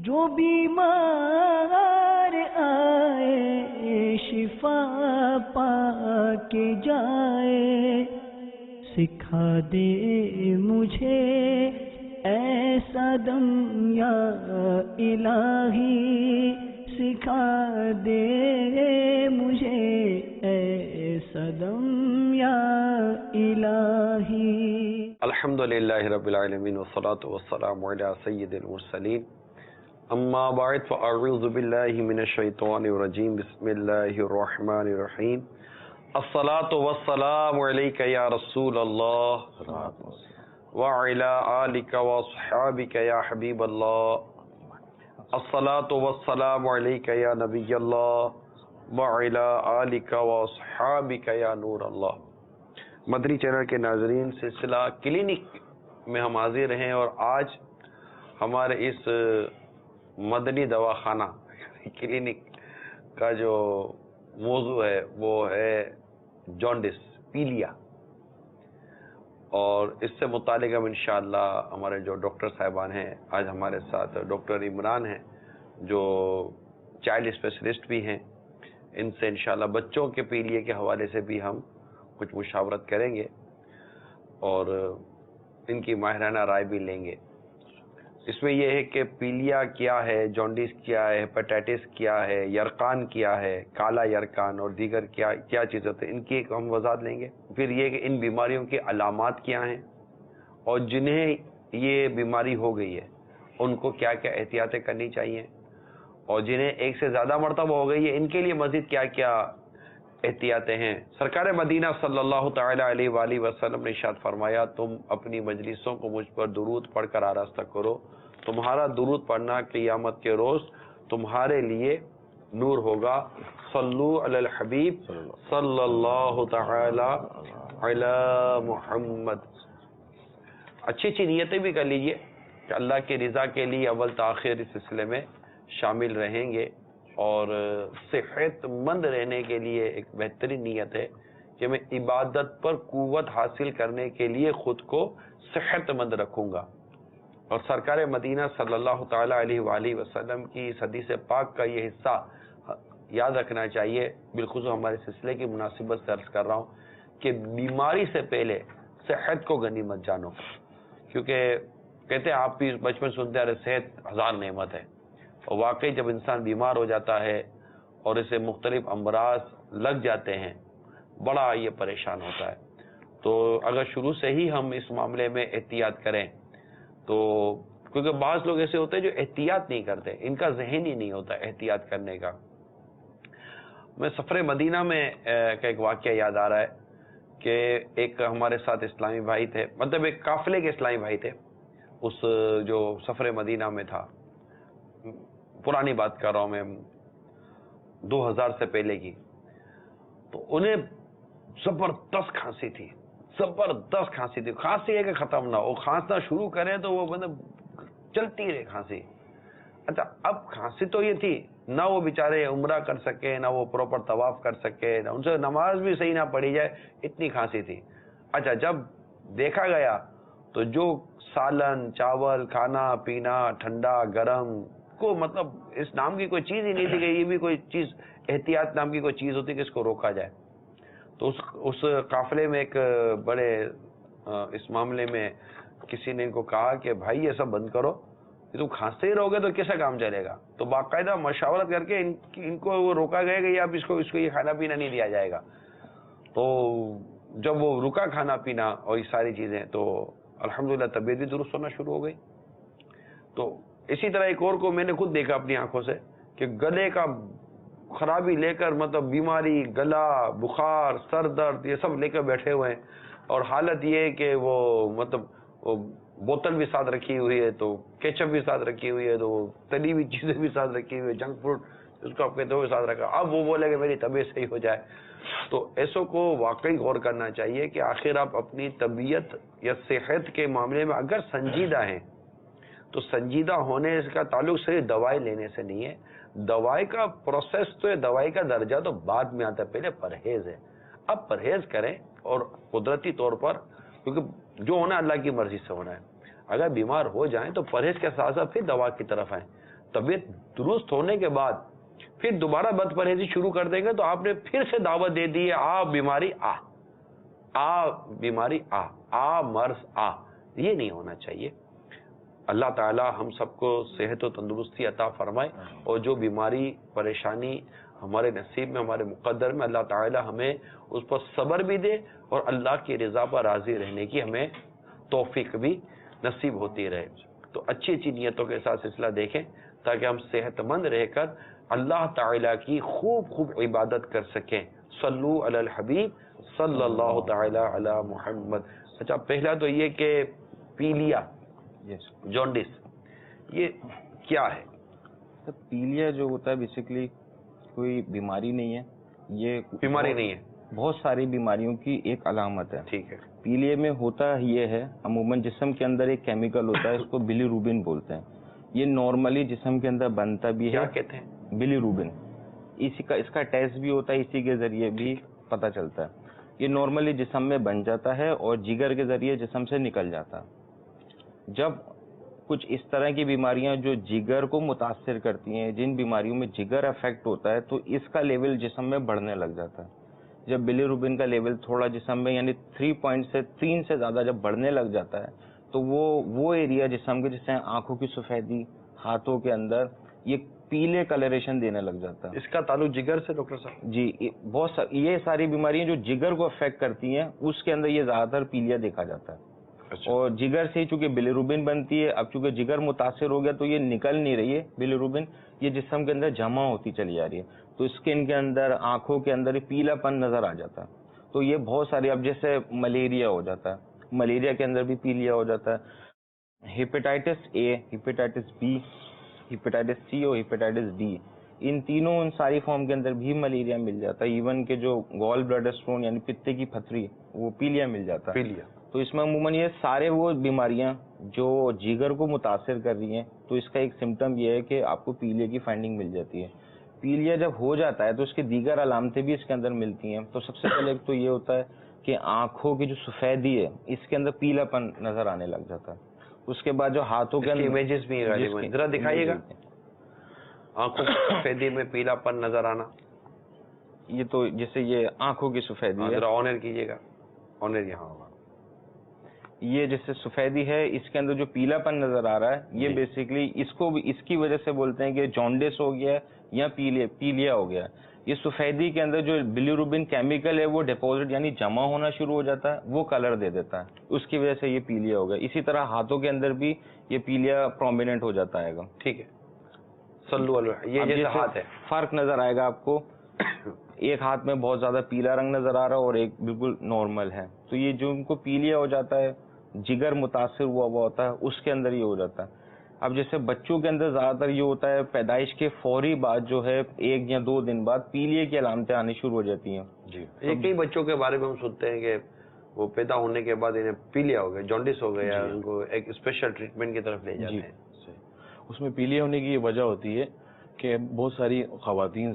جو بیمار آئے شفا پا کے جائے، سکھا دے مجھے ایسا دم یا الہی، سکھا دے مجھے ایسا دم یا الہی۔ الحمدللہ رب العالمین والصلاة والسلام علی سید المرسلین، اما بعد فاعوذ باللہ من الشیطان الرجیم، بسم اللہ الرحمن الرحیم۔ الصلاة والسلام علیک یا رسول اللہ وعلی آلک واصحابک یا حبیب اللہ، الصلاة والسلام علیک یا نبی اللہ وعلی آلک واصحابک یا نور اللہ۔ مدنی چینل کے ناظرین، سلسلہ کلینک میں ہم حاضر ہیں، اور آج ہمارے اس مدنی دواخانہ کلینک کا جو موضوع ہے وہ ہے جانڈس، پیلیا، اور اس سے متعلق ہم انشاءاللہ ہمارے جو ڈاکٹر صاحبان ہیں، آج ہمارے ساتھ ڈاکٹر عمران ہیں جو چائلڈ اسپیشلسٹ بھی ہیں، ان سے انشاءاللہ بچوں کے پیلیے کے حوالے سے بھی ہم کچھ مشاورت کریں گے اور ان کی ماہرانہ رائے بھی لیں گے۔ اس میں یہ ہے کہ پیلیا کیا ہے، جانڈس کیا ہے، ہیپاٹائٹس کیا ہے، یرقان کیا ہے، کالا یرقان اور دیگر کیا چیزیں ہوتی ہیں، ان کی ایک ہم وضاحت لیں گے۔ پھر یہ کہ ان بیماریوں کی علامات کیا ہیں، اور جنہیں یہ بیماری ہو گئی ہے ان کو کیا کیا احتیاطیں کرنی چاہیے، اور جنہیں ایک سے زیادہ مرتبہ ہو گئی ہے ان کے لیے مزید کیا کیا احتیاطیں ہیں۔ سرکار مدینہ صلی اللہ تعالی علیہ وآلہ وسلم نے ارشاد فرمایا، تم اپنی مجلسوں کو مجھ پر درود پڑھ کر آراستہ کرو، تمہارا درود پڑھنا قیامت کے روز تمہارے لیے نور ہوگا۔ صلو علی الحبیب صلی اللہ تعالی علی محمد۔ اچھی اچھی نیتیں بھی کر لیجئے کہ اللہ کی رضا کے لیے اول تاخیر اس سلسلے میں شامل رہیں گے، اور صحت مند رہنے کے لیے ایک بہترین نیت ہے کہ میں عبادت پر قوت حاصل کرنے کے لیے خود کو صحت مند رکھوں گا۔ اور سرکار مدینہ صلی اللہ تعالی علیہ وآلہ وسلم کی اس حدیث پاک کا یہ حصہ یاد رکھنا چاہیے، بالخصوص ہمارے سلسلے کی مناسبت سے عرض کر رہا ہوں کہ بیماری سے پہلے صحت کو غنیمت جانو، کیونکہ کہتے ہیں آپ بھی بچپن سنتے آ رہے صحت ہزار نعمت ہے، اور واقعی جب انسان بیمار ہو جاتا ہے اور اسے مختلف امراض لگ جاتے ہیں بڑا یہ پریشان ہوتا ہے۔ تو اگر شروع سے ہی ہم اس معاملے میں احتیاط کریں تو، کیونکہ بعض لوگ ایسے ہوتے ہیں جو احتیاط نہیں کرتے، ان کا ذہن ہی نہیں ہوتا احتیاط کرنے کا۔ میں سفر مدینہ میں کا ایک واقعہ یاد آ رہا ہے کہ ایک ہمارے ساتھ اسلامی بھائی تھے، مطلب ایک قافلے کے اسلامی بھائی تھے، اس جو سفر مدینہ میں تھا، پرانی بات کر رہا ہوں میں 2000 سے پہلے کی، تو انہیں زبردست کھانسی تھی، زبردست کھانسی تھی، کھانسی ہے کہ ختم نہ ہو، کھانسنا شروع کریں تو وہ مطلب چلتی رہے کھانسی۔ اچھا، اب کھانسی تو یہ تھی نہ وہ بیچارے عمرہ کر سکے، نہ وہ پراپر طواف کر سکے، نہ ان سے نماز بھی صحیح نہ پڑھی جائے، اتنی کھانسی تھی۔ اچھا، جب دیکھا گیا تو جو سالن چاول کھانا پینا ٹھنڈا گرم کو، مطلب اس نام کی کوئی چیز ہی نہیں تھی کہ یہ بھی کوئی چیز احتیاط نام کی کوئی چیز ہوتی کہ اس کو روکا جائے۔ تو اس قافلے میں ایک بڑے اس معاملے میں کسی نے ان کو کہا کہ بھائی یہ سب بند کرو، تم کھانستے ہی رہو گے تو کیسا کام چلے گا؟ تو باقاعدہ مشاورت کر کے ان کو وہ روکا گیا کہ اب اس کو یہ کھانا پینا نہیں دیا جائے گا۔ تو جب وہ رکا کھانا پینا اور یہ ساری چیزیں، تو الحمدللہ طبیعت بھی درست ہونا شروع ہو گئی۔ تو اسی طرح ایک اور کو میں نے خود دیکھا اپنی آنکھوں سے کہ گلے کا خرابی لے کر، مطلب بیماری، گلا، بخار، سر درد، یہ سب لے کر بیٹھے ہوئے ہیں، اور حالت یہ ہے کہ وہ مطلب وہ بوتل بھی ساتھ رکھی ہوئی ہے، تو کیچپ بھی ساتھ رکھی ہوئی ہے، تو تلی ہوئی چیزیں بھی ساتھ رکھی ہوئی ہے، جنک فوڈ اس کو آپ کہتے ہوئے ساتھ رکھا، اب وہ بولے کہ میری طبیعت صحیح ہو جائے۔ تو ایسوں کو واقعی غور کرنا چاہیے کہ آخر آپ اپنی طبیعت یا صحت کے معاملے میں اگر سنجیدہ ہیں تو سنجیدہ ہونے کا تعلق صرف دوائی لینے سے نہیں ہے، دوائی کا پروسیس تو ہے، دوائی کا درجہ تو بعد میں آتا ہے، پہلے پرہیز ہے۔ اب پرہیز کریں، اور قدرتی طور پر، کیونکہ جو ہونا اللہ کی مرضی سے ہونا ہے، اگر بیمار ہو جائیں تو پرہیز کے ساتھ ساتھ پھر دوا کی طرف آئیں، طبیعت درست ہونے کے بعد پھر دوبارہ بد پرہیزی شروع کر دیں گے تو آپ نے پھر سے دعوت دے دی ہے آ بیماری آ بیماری آ مرض آ. یہ نہیں ہونا چاہیے. اللہ تعالی ہم سب کو صحت و تندرستی عطا فرمائے, اور جو بیماری پریشانی ہمارے نصیب میں, ہمارے مقدر میں, اللہ تعالی ہمیں اس پر صبر بھی دے اور اللہ کی رضا پر راضی رہنے کی ہمیں توفیق بھی نصیب ہوتی رہے. تو اچھی اچھی نیتوں کے ساتھ سلسلہ دیکھیں تاکہ ہم صحت مند رہ کر اللہ تعالی کی خوب خوب عبادت کر سکیں. صلو علی الحبیب صلی اللہ تعالی علی محمد. اچھا, پہلا تو یہ کہ پیلیا جونڈس یہ کیا ہے؟ پیلیا جو ہوتا ہے بیسیکلی کوئی بیماری نہیں ہے, یہ بیماری نہیں ہے, بہت ساری بیماریوں کی ایک علامت ہے. ٹھیک ہے. پیلیا میں ہوتا یہ ہے, عموماً جسم کے اندر ایک کیمیکل ہوتا ہے, اس کو بلی روبن بولتے ہیں. یہ نارملی جسم کے اندر بنتا بھی ہے. کیا کہتے ہیں؟ بلی روبن. اس کا ٹیسٹ بھی ہوتا ہے, اسی کے ذریعے بھی پتہ چلتا ہے. یہ نارملی جسم میں بن جاتا ہے اور جگر کے ذریعے جسم سے نکل جاتا ہے. جب کچھ اس طرح کی بیماریاں جو جگر کو متاثر کرتی ہیں, جن بیماریوں میں جگر افیکٹ ہوتا ہے, تو اس کا لیول جسم میں بڑھنے لگ جاتا ہے. جب بلی روبن کا لیول تھوڑا جسم میں یعنی 3 سے زیادہ جب بڑھنے لگ جاتا ہے, تو وہ ایریا جسم کے جیسے آنکھوں کی سفیدی, ہاتھوں کے اندر یہ پیلے کلریشن دینے لگ جاتا ہے. اس کا تعلق جگر سے ڈاکٹر صاحب؟ جی, یہ ساری بیماریاں جو جگر کو افیکٹ کرتی ہیں اس کے اندر یہ زیادہ تر پیلیا دیکھا جاتا ہے. اور جگر سے چونکہ بلیروبن بنتی ہے, اب چونکہ جگر متاثر ہو گیا تو یہ نکل نہیں رہی ہے بلیروبن, یہ جسم کے اندر جمع ہوتی چلی جا رہی ہے, تو اسکن کے اندر, آنکھوں کے اندر پیلا پن نظر آ جاتا ہے. تو یہ بہت ساری, اب جیسے ملیریا ہو جاتا ہے, ملیریا کے اندر بھی پیلیا ہو جاتا ہے. Hepatitis A, hepatitis B, hepatitis C اور ہیپیٹائٹس ڈی, ان تینوں ان ساری فارم کے اندر بھی ملیریا مل جاتا ہے. ایون کہ جو گال بلیڈر اسٹون یعنی پتے کی پتھری, وہ پیلیا مل جاتا ہے. پیلیا. تو اس میں عموماً یہ سارے وہ بیماریاں جو جگر کو متاثر کر رہی ہیں, تو اس کا ایک سمٹم یہ ہے کہ آپ کو پیلیا کی فائنڈنگ مل جاتی ہے. پیلیا جب ہو جاتا ہے تو اس کی دیگر علامتیں بھی اس کے اندر ملتی ہیں. تو سب سے پہلے تو یہ ہوتا ہے کہ آنکھوں کی جو سفیدی ہے اس کے اندر پیلا پن نظر آنے لگ جاتا ہے. اس کے بعد جو ہاتھوں کے اندر امیجز بھی ذرا دکھائیے گا, آنکھوں کی سفیدی میں پیلا پن نظر آنا. یہ تو جیسے یہ آنکھوں کی سفیدی ہے, ذرا آنر کیجیے گا, آنر یہاں ہوگا. یہ جیسے سفیدی ہے, اس کے اندر جو پیلا پن نظر آ رہا ہے, یہ بیسیکلی اس کی وجہ سے بولتے ہیں کہ جانڈس ہو گیا یا پیلیا ہو گیا. یہ سفیدی کے اندر جو بلیروبن کیمیکل ہے وہ ڈیپوزٹ یعنی جمع ہونا شروع ہو جاتا ہے, وہ کلر دے دیتا ہے, اس کی وجہ سے یہ پیلیا ہو گیا. اسی طرح ہاتھوں کے اندر بھی یہ پیلیا پرومیننٹ ہو جاتا ہے گا. ٹھیک ہے. یہ جیسے ہاتھ ہے, فرق نظر آئے گا آپ کو, ایک ہاتھ میں بہت زیادہ پیلا رنگ نظر آ رہا ہے اور ایک بالکل نارمل ہے. تو یہ جو ان کو پیلیا ہو جاتا ہے, جگر متاثر ہوا ہوتا ہے, اس کے اندر یہ ہو جاتا ہے. اب جیسے بچوں کے اندر زیادہ تر یہ ہوتا ہے, پیدائش کے فوری بعد جو ہے 1 یا 2 دن بعد پیلیا کی علامتیں آنی شروع ہو جاتی ہیں. جی, یہ کئی بچوں کے بارے میں ہم سنتے ہیں کہ وہ پیدا ہونے کے بعد انہیں پیلیا ہو گیا, جانڈس ہو گیا, ان کو ایک اسپیشل ٹریٹمنٹ کی طرف لے جاتے ہیں. اس میں پیلیا ہونے کی یہ وجہ ہوتی ہے کہ بہت ساری خواتین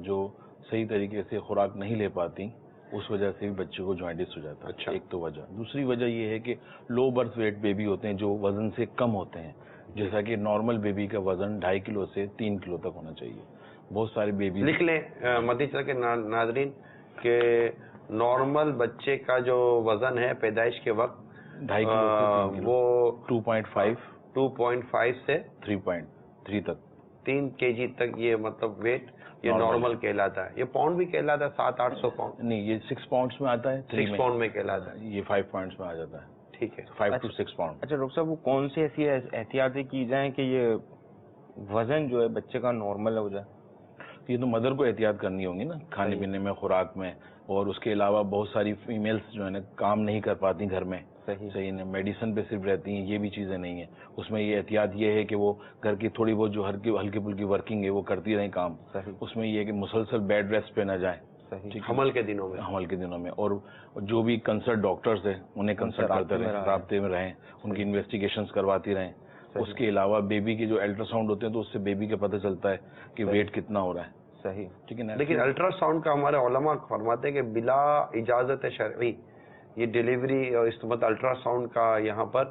جو صحیح طریقے سے خوراک نہیں لے پاتی, اس وجہ سے بھی بچے کو جوائنٹس ہو جاتا ہے. اچھا. ایک تو وجہ. دوسری وجہ یہ ہے کہ لو برتھ ویٹ بیبی ہوتے ہیں جو وزن سے کم ہوتے ہیں, جیسا کہ نارمل بیبی کا وزن 2.5 کلو سے 3 کلو تک ہونا چاہیے. بہت سارے بیبی لکھ لیں مدیچہ کے ناظرین کہ نارمل بچے کا جو وزن ہے پیدائش کے وقت 2.5 کلو وہ 2.5 سے 3.3 تک 3 kg تک, یہ مطلب ویٹ یہ نارمل کہلاتا ہے. یہ پاؤنڈ بھی کہلاتا ہے, 700-800 پاؤنڈ نہیں, یہ 6 پاؤنڈس میں آتا ہے, 6 پاؤنڈ میں کہلاتا ہے, یہ 5 پاؤنڈس میں آ جاتا ہے. ٹھیک ہے, 5 to 6 پاؤنڈ. اچھا ڈاکٹر صاحب, وہ کون سی ایسی احتیاطیں کی جائیں کہ یہ وزن جو ہے بچے کا نارمل ہو جائے؟ یہ تو مدر کو احتیاط کرنی ہوں گی نا, کھانے پینے میں, خوراک میں, اور اس کے علاوہ بہت ساری فیمیلز جو ہے نا کام نہیں کر پاتی گھر میں, صحیح نہیں, میڈیسن پہ صرف رہتی ہیں, یہ بھی چیزیں نہیں ہیں. اس میں یہ احتیاط یہ ہے کہ وہ گھر کی تھوڑی بہت جو ہلکی پھلکی ورکنگ ہے وہ کرتی رہیں کام. اس میں یہ ہے کہ مسلسل بیڈ ریسٹ پہ نہ جائیں حمل کے دنوں میں, اور جو بھی کنسلٹ ڈاکٹرز ہیں انہیں کنسلٹ کرتے رہیں, رابطے میں رہیں, ان کی انویسٹیگیشنز کرواتی رہیں. اس کے علاوہ بیبی کے جو الٹرا ساؤنڈ ہوتے ہیں تو اس سے بیبی کا پتہ چلتا ہے کہ ویٹ کتنا ہو رہا ہے. صحیح, ٹھیک ہے نا. لیکن الٹرا ساؤنڈ کا ہمارے علماء فرماتے ہیں کہ بلا اجازت شرعی یہ ڈیلیوری اور اس مطلب الٹرا ساؤنڈ کا یہاں پر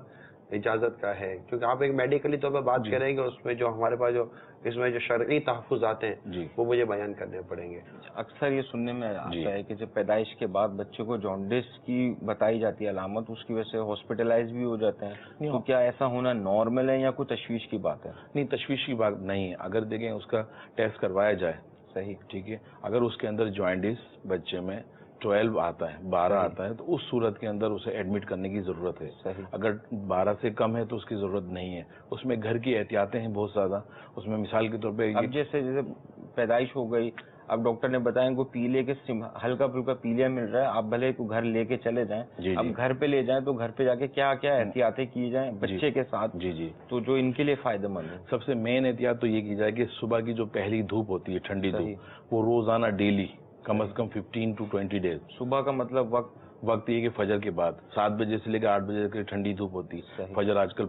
اجازت کا ہے؟ کیونکہ آپ ایک میڈیکلی طور پر بات کر رہے ہیں کہ اس میں جو ہمارے پاس جو اس میں جو شرعی تحفظات ہیں وہ مجھے بیان کرنے پڑیں گے. اکثر یہ سننے میں آتا ہے کہ جب پیدائش کے بعد بچے کو جانڈس کی بتائی جاتی ہے علامت، اس کی وجہ سے ہاسپٹلائز بھی ہو جاتے ہیں، تو کیا ایسا ہونا نارمل ہے یا کوئی تشویش کی بات ہے؟ نہیں، تشویش کی بات نہیں ہے. اگر دیکھیں اس کا ٹیسٹ کروایا جائے صحیح، ٹھیک ہے، اگر اس کے اندر جوائنٹس بچے میں 12 آتا ہے، 12 آتا ہے، تو اس صورت کے اندر اسے ایڈمٹ کرنے کی ضرورت ہے. صحیح. اگر 12 سے کم ہے تو اس کی ضرورت نہیں ہے. اس میں گھر کی احتیاطیں ہیں بہت زیادہ. اس میں مثال کے طور پہ اب جیسے پیدائش ہو گئی، اب ڈاکٹر نے بتایا کو پیلے کے ہلکا پھلکا پیلیا مل رہا ہے، آپ بھلے کو گھر لے کے چلے جائیں، اب گھر پہ لے جائیں تو گھر پہ جا کے کیا کیا احتیاطیں کی جائیں بچے کے ساتھ تو جو ان کے لیے فائدہ مند ہے؟ سب سے مین احتیاط تو یہ کی جائے کہ صبح کی جو پہلی دھوپ ہوتی ہے، ٹھنڈی دھوپ، وہ روزانہ ڈیلی کم از کم 15 to 20 ڈیز. صبح کا مطلب وقت یہ کہ فجر کے بعد 7 بجے سے لے کے 8 بجے تک ٹھنڈی دھوپ ہوتی ہے. فجر آج کل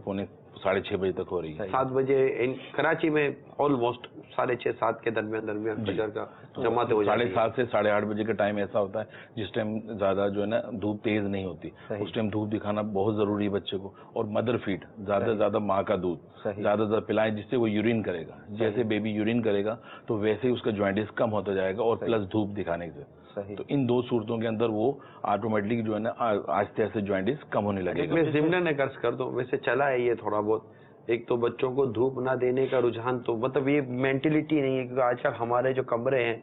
6:30 بجے تک ہو رہی ہے. 7 بجے کراچی میں آلموسٹ 6:30 7 کے درمیان فجر کا جماعت ہو جاتی ہے. 7:30 سے 8:30 بجے کا ٹائم ایسا ہوتا ہے جس ٹائم زیادہ جو ہے نا دھوپ تیز نہیں ہوتی. اس ٹائم دھوپ دکھانا بہت ضروری ہے بچے کو. اور مدر فیڈ، زیادہ سے زیادہ ماں کا دودھ زیادہ سے زیادہ پلائیں، جس سے وہ یورین کرے گا. جیسے بیبی یورین کرے گا تو ویسے ہی اس کا جوائنٹس کم ہوتا جائے گا، اور پلس دھوپ دکھانے سے. تو ان 2 صورتوں کے اندر وہ آٹومیٹکلی جو ہے نا آہستہ آہستہ جوائنٹس کم ہونے لگے گا. میں ضمن قرض کر دوں، ویسے چلا ہے یہ تھوڑا بہت. ایک تو بچوں کو دھوپ نہ دینے کا رجحان، تو مطلب یہ مینٹلٹی نہیں ہے، کیونکہ آج کل ہمارے جو کمرے ہیں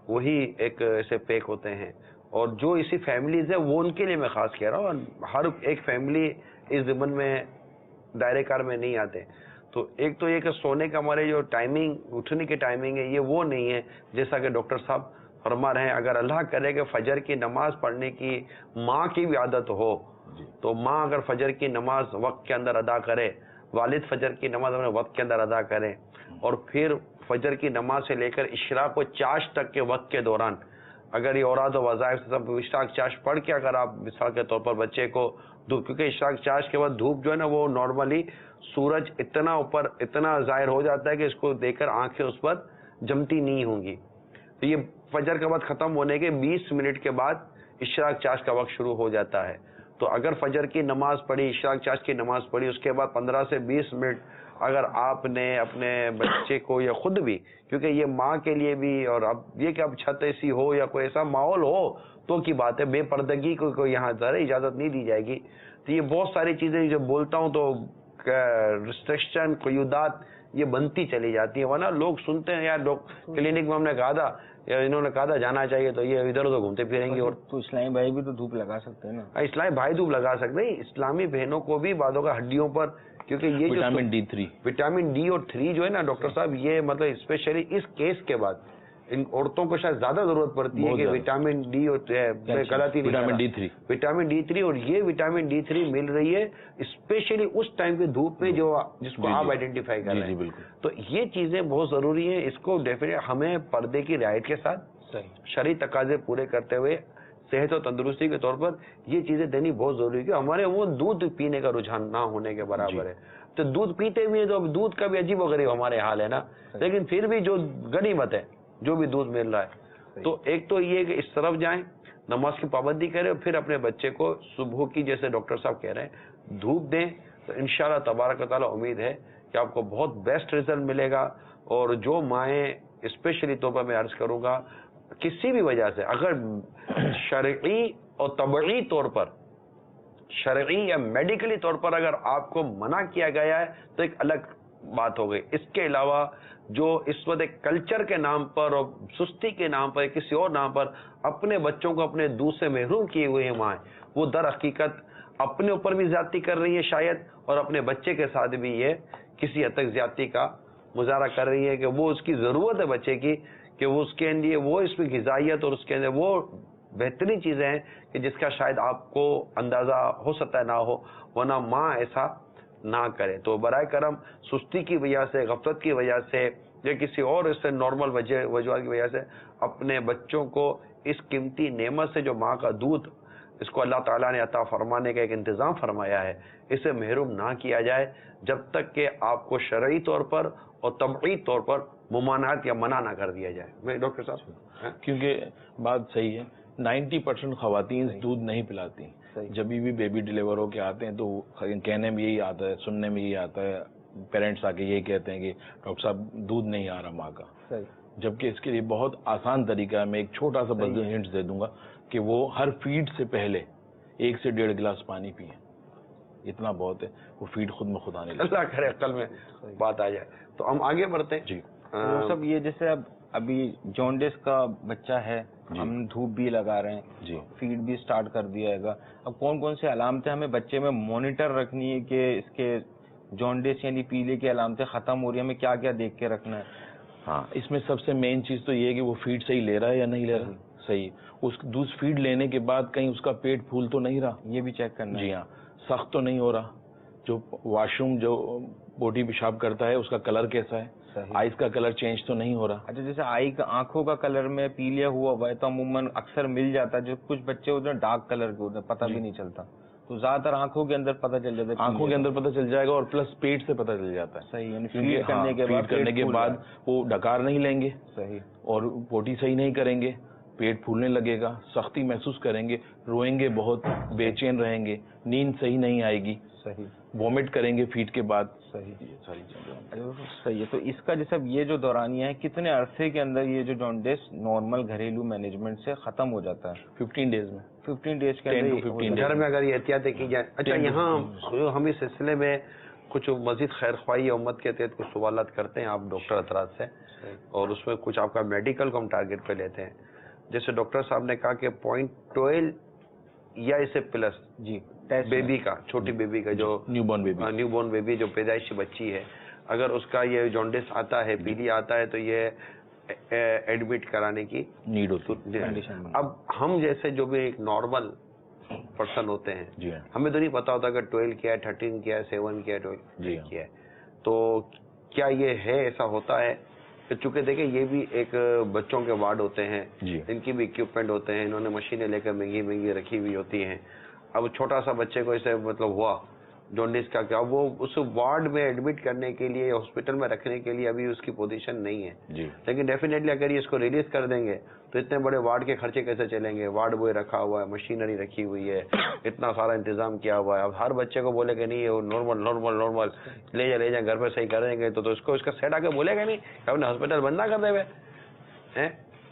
وہی ایک ایسے پیک ہوتے ہیں، اور جو اسی فیملیز ہیں وہ ان کے لیے میں خاص کہہ رہا ہوں. ہر ایک فیملی اس ضمن میں دائرے کار میں نہیں آتے. تو ایک تو یہ کہ سونے کا ہمارے جو ٹائمنگ، اٹھنے کی ٹائمنگ ہے، یہ وہ نہیں ہے جیسا کہ ڈاکٹر صاحب فرما رہے ہیں. اگر اللہ کرے کہ فجر کی نماز پڑھنے کی ماں کی بھی عادت ہو، تو ماں اگر فجر کی نماز وقت کے اندر ادا کرے، والد فجر کی نماز اپنے وقت کے اندر ادا کریں، اور پھر فجر کی نماز سے لے کر اشراق و چاش تک کے وقت کے دوران اگر یہ اوراد و وظائف سے سب اشراق چاش پڑھ کے اگر آپ مثال کے طور پر بچے کو دھوپ، کیونکہ اشراق چاش کے بعد دھوپ جو ہے نا وہ نارملی سورج اتنا اوپر اتنا ظاہر ہو جاتا ہے کہ اس کو دیکھ کر آنکھیں اس پر جمتی نہیں ہوں گی. تو یہ فجر کا وقت ختم ہونے کے 20 منٹ کے بعد اشراق چاش کا وقت شروع ہو جاتا ہے. تو اگر فجر کی نماز پڑھی، اشراق چاش کی نماز پڑھی، اس کے بعد 15 سے 20 منٹ اگر آپ نے اپنے بچے کو یا خود بھی، کیونکہ یہ ماں کے لیے بھی، اور اب یہ کہ اب چھت ایسی ہو یا کوئی ایسا ماحول ہو تو کی بات ہے، بے پردگی کو کوئی یہاں ذرا اجازت نہیں دی جائے گی. تو یہ بہت ساری چیزیں جو بولتا ہوں تو ریسٹرکشن، قیودات یہ بنتی چلی جاتی ہیں. ورنہ لوگ سنتے ہیں یار کلینک میں ہم نے کہا تھا یا انہوں نے کہا تھا جانا چاہیے، تو یہ ادھر ادھر گھومتے پھریں گے. اور تو اسلامی بھائی بھی تو دھوپ لگا سکتے ہیں نا. اسلامی بھائی دھوپ لگا سکتے ہیں، اسلامی بہنوں کو بھی بعضوں کا ہڈیوں پر، کیونکہ یہ وٹامن ڈی اور 3 جو ہے نا ڈاکٹر صاحب، یہ مطلب اسپیشلی اس کیس کے بعد ان عورتوں کو شاید زیادہ ضرورت پڑتی ہے کہ وٹامن ڈی اور وٹامن ڈی 3 اور یہ وٹامن ڈی 3 مل رہی ہے اسپیشلی اس ٹائم کی دھوپ میں جو جس کو آپ آئیڈینٹیفائی کر رہے ہیں. تو یہ چیزیں بہت ضروری ہیں. اس کو ڈیفینیٹ ہمیں پردے کی رعایت کے ساتھ شرعی تقاضے پورے کرتے ہوئے صحت و تندرستی کے طور پر یہ چیزیں دینی بہت ضروری ہے، کہ ہمارے وہ دودھ پینے کا رجحان نہ ہونے کے برابر ہے. تو دودھ پیتے بھی ہیں تو اب دودھ کا بھی عجیب و غریب ہمارے حال ہے نا، لیکن پھر بھی جو غنیمت ہے جو بھی دودھ مل رہا ہے. تو ایک تو یہ کہ اس طرف جائیں، نماز کی پابندی کریں، اور پھر اپنے بچے کو صبح کی جیسے ڈاکٹر صاحب کہہ رہے ہیں دھوپ دیں، تو انشاءاللہ تبارک و تعالیٰ امید ہے کہ آپ کو بہت بیسٹ رزلٹ ملے گا. اور جو مائیں اسپیشلی طور پر میں عرض کروں گا، کسی بھی وجہ سے اگر شرعی اور طبعی طور پر، شرعی یا میڈیکلی طور پر اگر آپ کو منع کیا گیا ہے تو ایک الگ بات ہو گئی. اس کے علاوہ جو اس وقت ایک کلچر کے نام پر اور سستی کے نام پر کسی اور نام پر اپنے بچوں کو اپنے دودھ سے محروم کیے ہوئے ہیں مائیں، وہ در حقیقت اپنے اوپر بھی زیادتی کر رہی ہے شاید، اور اپنے بچے کے ساتھ بھی یہ کسی حد تک زیادتی کا مظاہرہ کر رہی ہے کہ وہ اس کی ضرورت ہے بچے کی، کہ وہ اس کے لیے وہ اس میں غذائیت اور اس کے اندر وہ بہترین چیزیں ہیں کہ جس کا شاید آپ کو اندازہ ہو سکتا ہے نہ ہو، ورنہ ماں ایسا نہ کرے. تو برائے کرم سستی کی وجہ سے، غفلت کی وجہ سے، یا کسی اور اس سے نارمل وجوہات کی وجہ سے اپنے بچوں کو اس قیمتی نعمت سے جو ماں کا دودھ اس کو اللہ تعالیٰ نے عطا فرمانے کا ایک انتظام فرمایا ہے، اسے محروم نہ کیا جائے جب تک کہ آپ کو شرعی طور پر اور طبعی طور پر ممانعت یا منع نہ کر دیا جائے. میں ڈاکٹر صاحب کیونکہ بات صحیح ہے 90% خواتین دودھ نہیں پلاتی. جب بھی بیبی ڈیلیور ہو کے آتے ہیں تو کہنے میں یہی آتا ہے, سننے میں یہی آتا ہے, پیرنٹس آ کے یہی کہتے ہیں کہ ڈاکٹر صاحب دودھ نہیں آ رہا ماں کا. جبکہ اس کے لیے بہت آسان طریقہ ہے. میں ایک چھوٹا سا بس ہنٹ دے دوں گا کہ وہ ہر فیڈ سے پہلے 1 سے 1.5 گلاس پانی پئیں. اتنا بہت ہے, وہ فیڈ خود میں خدا نہیں. اللہ کرے عقل میں بات آ جائے. تو ہم آگے بڑھتے ہیں. جی سب یہ جیسے ابھی جونڈس کا بچہ ہے, ہم دھوپ بھی لگا رہے ہیں, جی فیڈ بھی سٹارٹ کر دیا ہے گا. اب کون کون سے علامتیں ہمیں بچے میں مانیٹر رکھنی ہے کہ اس کے جونڈس یعنی پیلے کی علامتیں ختم ہو رہی ہیں, ہمیں کیا کیا دیکھ کے رکھنا ہے؟ ہاں, اس میں سب سے مین چیز تو یہ ہے کہ وہ فیڈ صحیح لے رہا ہے یا نہیں لے رہا. صحیح. اس دودھ فیڈ لینے کے بعد کہیں اس کا پیٹ پھول تو نہیں رہا, یہ بھی چیک کرنا ہے. جی ہاں. سخت تو نہیں ہو رہا. جو واش روم جو بوٹی پیشاب کرتا ہے اس کا کلر کیسا ہے, آئز کا کلر چینج تو نہیں ہو رہا. اچھا, جیسے آنکھوں کا کلر میں پیلیا ہوا ہے تو عموماً اکثر مل جاتا ہے. جو کچھ بچے ہوتے ہیں ڈارک کلر کے ہوتے ہیں, پتہ بھی نہیں چلتا, تو زیادہ تر آنکھوں کے اندر پتہ چل جاتا ہے. آنکھوں کے اندر پتہ چل جائے گا, اور پلس پیٹ سے پتہ چل جاتا ہے. صحیح, یعنی فیڈ کرنے کے بعد وہ ڈکار نہیں لیں گے. صحیح. اور پوٹی صحیح نہیں کریں گے, پیٹ پھولنے لگے گا, سختی محسوس کریں گے, روئیں گے بہت, بے چین رہیں گے, نیند صحیح نہیں آئے گی. صحیح. وومٹ کریں گے فیڈ کے بعد. صحیح. یہ ساری چیزیں. صحیح ہے. تو اس کا جیسے یہ جو دورانیہ ہے, کتنے عرصے کے اندر یہ جو جونڈس نارمل گھریلو مینجمنٹ سے ختم ہو جاتا ہے؟ 15 ڈیز میں. 15 ڈیز کے اندر گھر میں اگر یہ احتیاطیں کی جائیں. اچھا, یہاں ہم اس سلسلے میں کچھ مزید خیر خواہی امت کے تحت کچھ سوالات کرتے ہیں آپ ڈاکٹر حضرات سے, اور اس میں کچھ آپ کا میڈیکل کو ہم ٹارگیٹ پہ لیتے ہیں. جیسے ڈاکٹر صاحب نے کہا کہ 0.12 یا اسے پلس جی بیبی کا, چھوٹی بیبی کا, جو نیو بورن بیبی جو پیدائشی بچی ہے, اگر اس کا یہ جونڈس آتا ہے, پیلی آتا ہے, تو یہ ایڈمٹ کرانے کی نیڈ ہوتی ہے. اب ہم جیسے جو بھی ایک نارمل پرسن ہوتے ہیں, جی ہمیں تو نہیں پتا ہوتا کہ 12 کیا ہے, 13 کیا ہے, 7 کیا ہے, 12 کیا ہے. تو کیا یہ ہے, ایسا ہوتا ہے؟ چونکہ دیکھیں یہ بھی ایک بچوں کے وارڈ ہوتے ہیں, ان کی بھی اکوپمنٹ ہوتے ہیں, انہوں نے مشینیں لے کر مہنگی مہنگی رکھی ہوئی ہوتی ہیں. اب چھوٹا سا بچے کو اسے مطلب ہوا جونڈس کا, کیا وہ اس وارڈ میں ایڈمٹ کرنے کے لیے, ہاسپٹل میں رکھنے کے لیے ابھی اس کی پوزیشن نہیں ہے. لیکن ڈیفینیٹلی اگر یہ اس کو ریلیز کر دیں گے تو اتنے بڑے وارڈ کے خرچے کیسے چلیں گے؟ وارڈ بوائے رکھا ہوا ہے, مشینری رکھی ہوئی ہے, اتنا سارا انتظام کیا ہوا ہے. اب ہر بچے کو بولے کہ نہیں یہ نارمل لے جائیں گھر پہ صحیح کر دیں گے, تو اس کو اس کا سیٹ آ کے بولے گا نہیں کہ اپنے ہاسپٹل بند نہ کر دے ہوئے.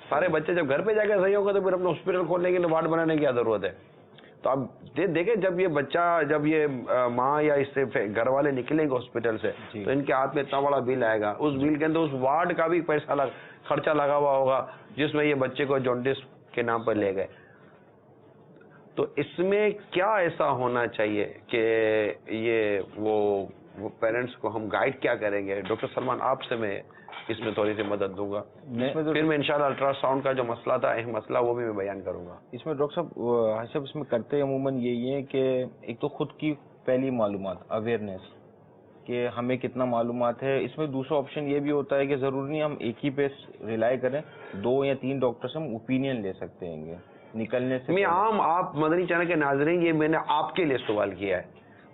سارے بچے جب گھر پہ جا کے صحیح ہوگا تو پھر اپنے ہاسپٹل کھولنے کے لیے وارڈ بنانے کی کیا ضرورت ہے؟ تو اب دیکھیں, جب یہ بچہ, جب یہ ماں یا اس سے گھر والے نکلیں گے ہاسپٹل سے, تو ان کے ہاتھ میں اتنا بڑا بل آئے گا. اس بل کے اندر اس وارڈ کا بھی پیسہ خرچہ لگا ہوا ہوگا جس میں یہ بچے کو جونڈس کے نام پر لے گئے. تو اس میں کیا ایسا ہونا چاہیے کہ یہ وہ پیرنٹس کو ہم گائیڈ کیا کریں گے؟ ڈاکٹر سلمان, آپ سے میں اس میں تھوڑی سی مدد دوں گا, پھر میں انشاءاللہ الٹرا ساؤنڈ کا جو مسئلہ تھا, اہم مسئلہ, وہ بھی میں بیان کروں گا. اس میں ڈاکٹر صاحب اس میں کرتے عموماً یہی ہے کہ ایک تو خود کی پہلی معلومات, اویئرنیس کہ ہمیں کتنا معلومات ہے. اس میں دوسرا آپشن یہ بھی ہوتا ہے کہ ضروری نہیں ہم ایک ہی پہ ریلائی کریں, 2 یا 3 ڈاکٹر سے ہم اوپینین لے سکتے ہیں نکلنے سے. میں عام آپ مدنی چینل کے ناظرین, یہ میں نے آپ کے لیے سوال کیا ہے,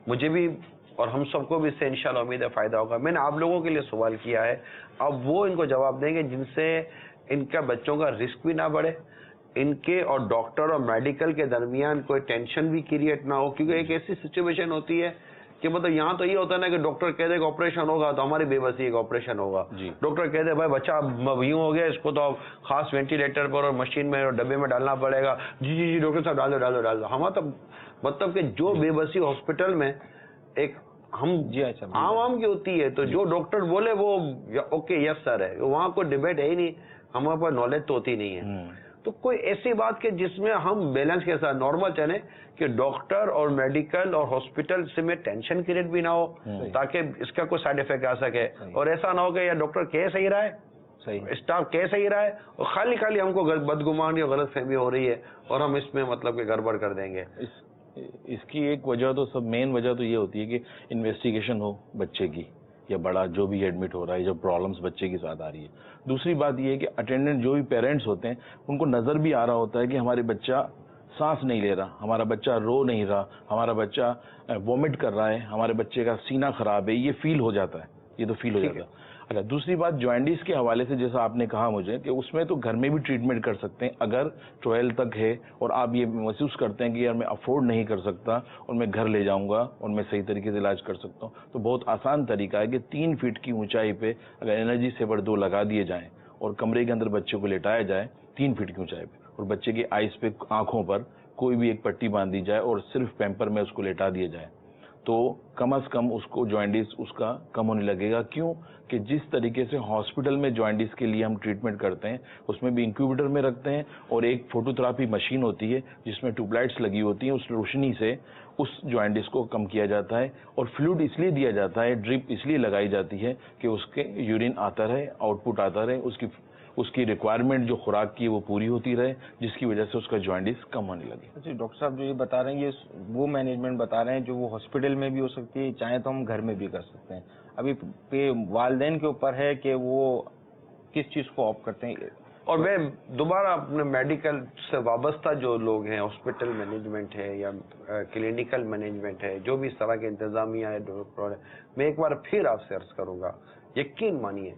مجھے بھی اور ہم سب کو بھی اس سے انشاءاللہ امید ہے فائدہ ہوگا. میں نے آپ لوگوں کے لیے سوال کیا ہے, اب وہ ان کو جواب دیں گے جن سے ان کا بچوں کا رسک بھی نہ بڑھے, ان کے اور ڈاکٹر اور میڈیکل کے درمیان کوئی ٹینشن بھی کریٹ نہ ہو. کیونکہ ایک ایسی سچویشن ہوتی ہے کہ مطلب یہاں تو یہ ہوتا ہے نا کہ ڈاکٹر کہہ دے کہ آپریشن ہوگا تو ہماری بے بسی ہے کہ آپریشن ہوگا. ڈاکٹر کہہ دے بھائی بچہ یوں ہو گیا, اس کو تو خاص وینٹیلیٹر پر اور مشین میں اور ڈبے میں ڈالنا پڑے گا. جی ڈاکٹر صاحب ڈال دو. ہمارا تو مطلب کہ جو بے بسی ہاسپٹل میں ایک ہم عام کی ہوتی ہے, تو جو ڈاکٹر بولے وہ اوکے یس سر ہے, وہاں کوئی ڈبیٹ ہے ہی نہیں, ہمارے پاس نالج تو ہوتی نہیں ہے. تو کوئی ایسی بات کہ جس میں ہم بیلنس کے ساتھ نارمل چلیں کہ ڈاکٹر اور میڈیکل اور ہاسپٹل سے میں ٹینشن کریٹ بھی نہ ہو, تاکہ اس کا کوئی سائڈ افیکٹ آ سکے, اور ایسا نہ ہو کہ یا ڈاکٹر کہہ صحیح رہا ہے, اسٹاف کہہ صحیح رہا ہے, اور خالی ہم کو بدگمانی اور غلط فہمی ہو رہی ہے, اور ہم اس میں مطلب کہ گڑبڑ کر دیں گے. اس کی ایک وجہ تو مین وجہ تو یہ ہوتی ہے کہ انویسٹیگیشن ہو بچے کی, یا بڑا جو بھی ایڈمٹ ہو رہا ہے, جو پرابلمس بچے کے ساتھ آ رہی ہے. دوسری بات یہ ہے کہ اٹینڈنٹ جو بھی پیرنٹس ہوتے ہیں ان کو نظر بھی آ رہا ہوتا ہے کہ ہمارے بچہ سانس نہیں لے رہا, ہمارا بچہ رو نہیں رہا, ہمارا بچہ وومٹ کر رہا ہے, ہمارے بچے کا سینہ خراب ہے, یہ فیل ہو جاتا ہے, یہ تو فیل ہو جاتا ہے. اچھا، دوسری بات جوائنٹس کے حوالے سے جیسا آپ نے کہا مجھے کہ اس میں تو گھر میں بھی ٹریٹمنٹ کر سکتے ہیں اگر 12 تک ہے اور آپ یہ محسوس کرتے ہیں کہ یار میں افورڈ نہیں کر سکتا اور میں گھر لے جاؤں گا اور میں صحیح طریقے سے علاج کر سکتا ہوں، تو بہت آسان طریقہ ہے کہ 3 فٹ کی اونچائی پہ اگر انرجی سیور 2 لگا دیے جائیں اور کمرے کے اندر بچے کو لٹایا جائے 3 فٹ کی اونچائی پہ، اور بچے کی آئیز پہ آنکھوں پر کوئی بھی ایک پٹی باندھ دی جائے اور صرف پیمپر میں اس کو لٹا دیا جائے، تو کم از کم اس کو جوائنٹس اس کا کم ہونے لگے گا. کیوں کہ جس طریقے سے ہاسپٹل میں جوائنٹس کے لیے ہم ٹریٹمنٹ کرتے ہیں اس میں بھی انکیوبیٹر میں رکھتے ہیں اور ایک فوٹو تھراپی مشین ہوتی ہے جس میں ٹیوب لائٹس لگی ہوتی ہیں، اس روشنی سے اس جوائنٹس کو کم کیا جاتا ہے. اور فلوئڈ اس لیے دیا جاتا ہے، ڈرپ اس لیے لگائی جاتی ہے کہ اس کے یورین آتا رہے، آؤٹ پٹ آتا رہے، اس کی ریکوائرمنٹ جو خوراک کی ہے وہ پوری ہوتی رہے، جس کی وجہ سے اس کا جوائنٹس کم ہونے لگے. جی ڈاکٹر صاحب جو یہ بتا رہے ہیں یہ وہ مینجمنٹ بتا رہے ہیں جو وہ ہاسپٹل میں بھی ہو سکتی ہے، چاہے تو ہم گھر میں بھی کر سکتے ہیں. ابھی پہ والدین کے اوپر ہے کہ وہ کس چیز کو آپٹ کرتے ہیں. اور میں دوبارہ اپنے میڈیکل سے وابستہ جو لوگ ہیں، ہاسپٹل مینجمنٹ ہے یا کلینکل مینجمنٹ ہے، جو بھی اس طرح کے انتظامیہ ہے، میں ایک بار پھر آپ سے عرض کروں گا، یقین مانیے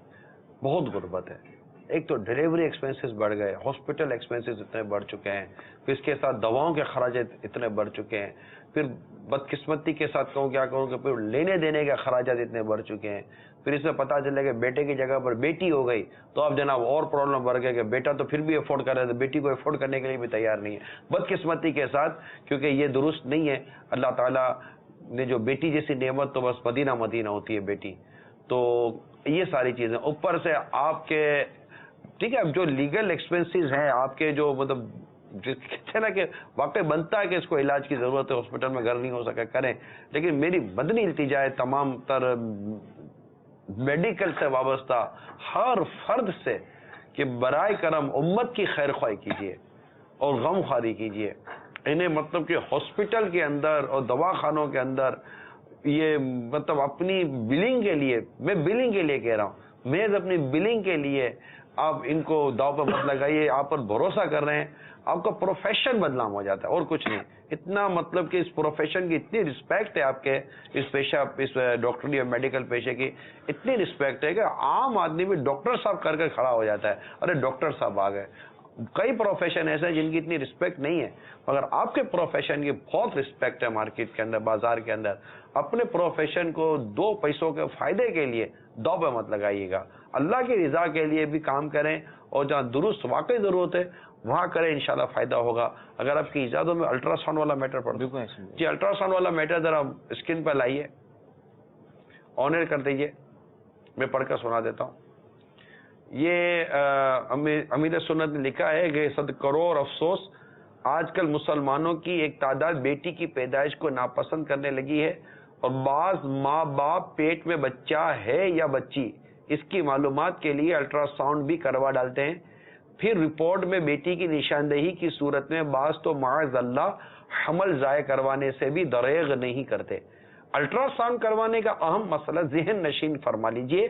بہت غربت ہے. ایک تو ڈیلیوری ایکسپینسز بڑھ گئے، ہاسپٹل ایکسپینسز اتنے بڑھ چکے ہیں، پھر اس کے ساتھ دواؤں کے خراجات اتنے بڑھ چکے ہیں، پھر بدقسمتی کے ساتھ کیا کہوں کہ پھر لینے دینے کے اخراجات اتنے بڑھ چکے ہیں. پھر اس میں پتہ چلے کہ بیٹے کی جگہ پر بیٹی ہو گئی تو اب جناب اور پرابلم بڑھ گئے کہ بیٹا تو پھر بھی افورڈ کر رہے تھے، بیٹی کو افورڈ کرنے کے لیے بھی تیار نہیں ہے. بدقسمتی کے ساتھ کیونکہ یہ درست نہیں ہے. اللہ تعالیٰ نے جو بیٹی جیسی نعمت تو بس مدینہ مدینہ ہوتی ہے بیٹی. تو یہ ساری چیزیں اوپر سے آپ کے ٹھیک ہے، اب جو لیگل ایکسپینسز ہیں آپ کے، جو مطلب کہتے ہیں نا کہ واقعی بنتا ہے کہ اس کو علاج کی ضرورت ہے، ہاسپٹل میں گھر نہیں ہو سکے کریں، لیکن میری مدنی التجا ہے تمام تر میڈیکل سے وابستہ ہر فرد سے کہ برائے کرم امت کی خیر خواہی کیجیے اور غم خواری کیجیے. انہیں مطلب کہ ہاسپٹل کے اندر اور دواخانوں کے اندر یہ مطلب اپنی بلنگ کے لیے، میں بلنگ کے لیے کہہ رہا ہوں، میں اپنی بلنگ کے لیے آپ ان کو داؤ پہ مت لگائیے. آپ پر بھروسہ کر رہے ہیں، آپ کا پروفیشن بدنام ہو جاتا ہے اور کچھ نہیں. اتنا مطلب کہ اس پروفیشن کی اتنی رسپیکٹ ہے آپ کے، اس پیشہ، اس ڈاکٹری اور میڈیکل پیشے کی اتنی رسپیکٹ ہے کہ عام آدمی بھی ڈاکٹر صاحب کر کے کھڑا ہو جاتا ہے، ارے ڈاکٹر صاحب آ گئے. کئی پروفیشن ایسے ہیں جن کی اتنی رسپیکٹ نہیں ہے، مگر آپ کے پروفیشن کی بہت رسپیکٹ ہے مارکیٹ کے اندر، بازار کے اندر. اپنے پروفیشن کو 2 پیسوں کے فائدے کے لیے داؤ پہ مت لگائیے گا. اللہ کی رضا کے لیے بھی کام کریں اور جہاں درست واقعی ضرورت ہے وہاں کریں، انشاءاللہ فائدہ ہوگا. اگر آپ کی اجازت میں الٹرا ساؤنڈ والا میٹر پڑھ دوں. جی الٹرا ساؤنڈ والا میٹر ذرا اسکرین پہ لائیے، آن ایئر کر دیجیے، میں پڑھ کر سنا دیتا ہوں. یہ امیر سنت نے لکھا ہے کہ 100 کروڑ افسوس، آج کل مسلمانوں کی ایک تعداد بیٹی کی پیدائش کو ناپسند کرنے لگی ہے اور بعض ماں باپ پیٹ میں بچہ ہے یا بچی اس کی معلومات کے لیے الٹرا ساؤنڈ بھی کروا ڈالتے ہیں. پھر رپورٹ میں بیٹی کی نشاندہی کی صورت میں بعض تو معاذ اللہ حمل ضائع کروانے سے بھی دریغ نہیں کرتے. الٹرا ساؤنڈ کروانے کا اہم مسئلہ ذہن نشین فرما لیجئے.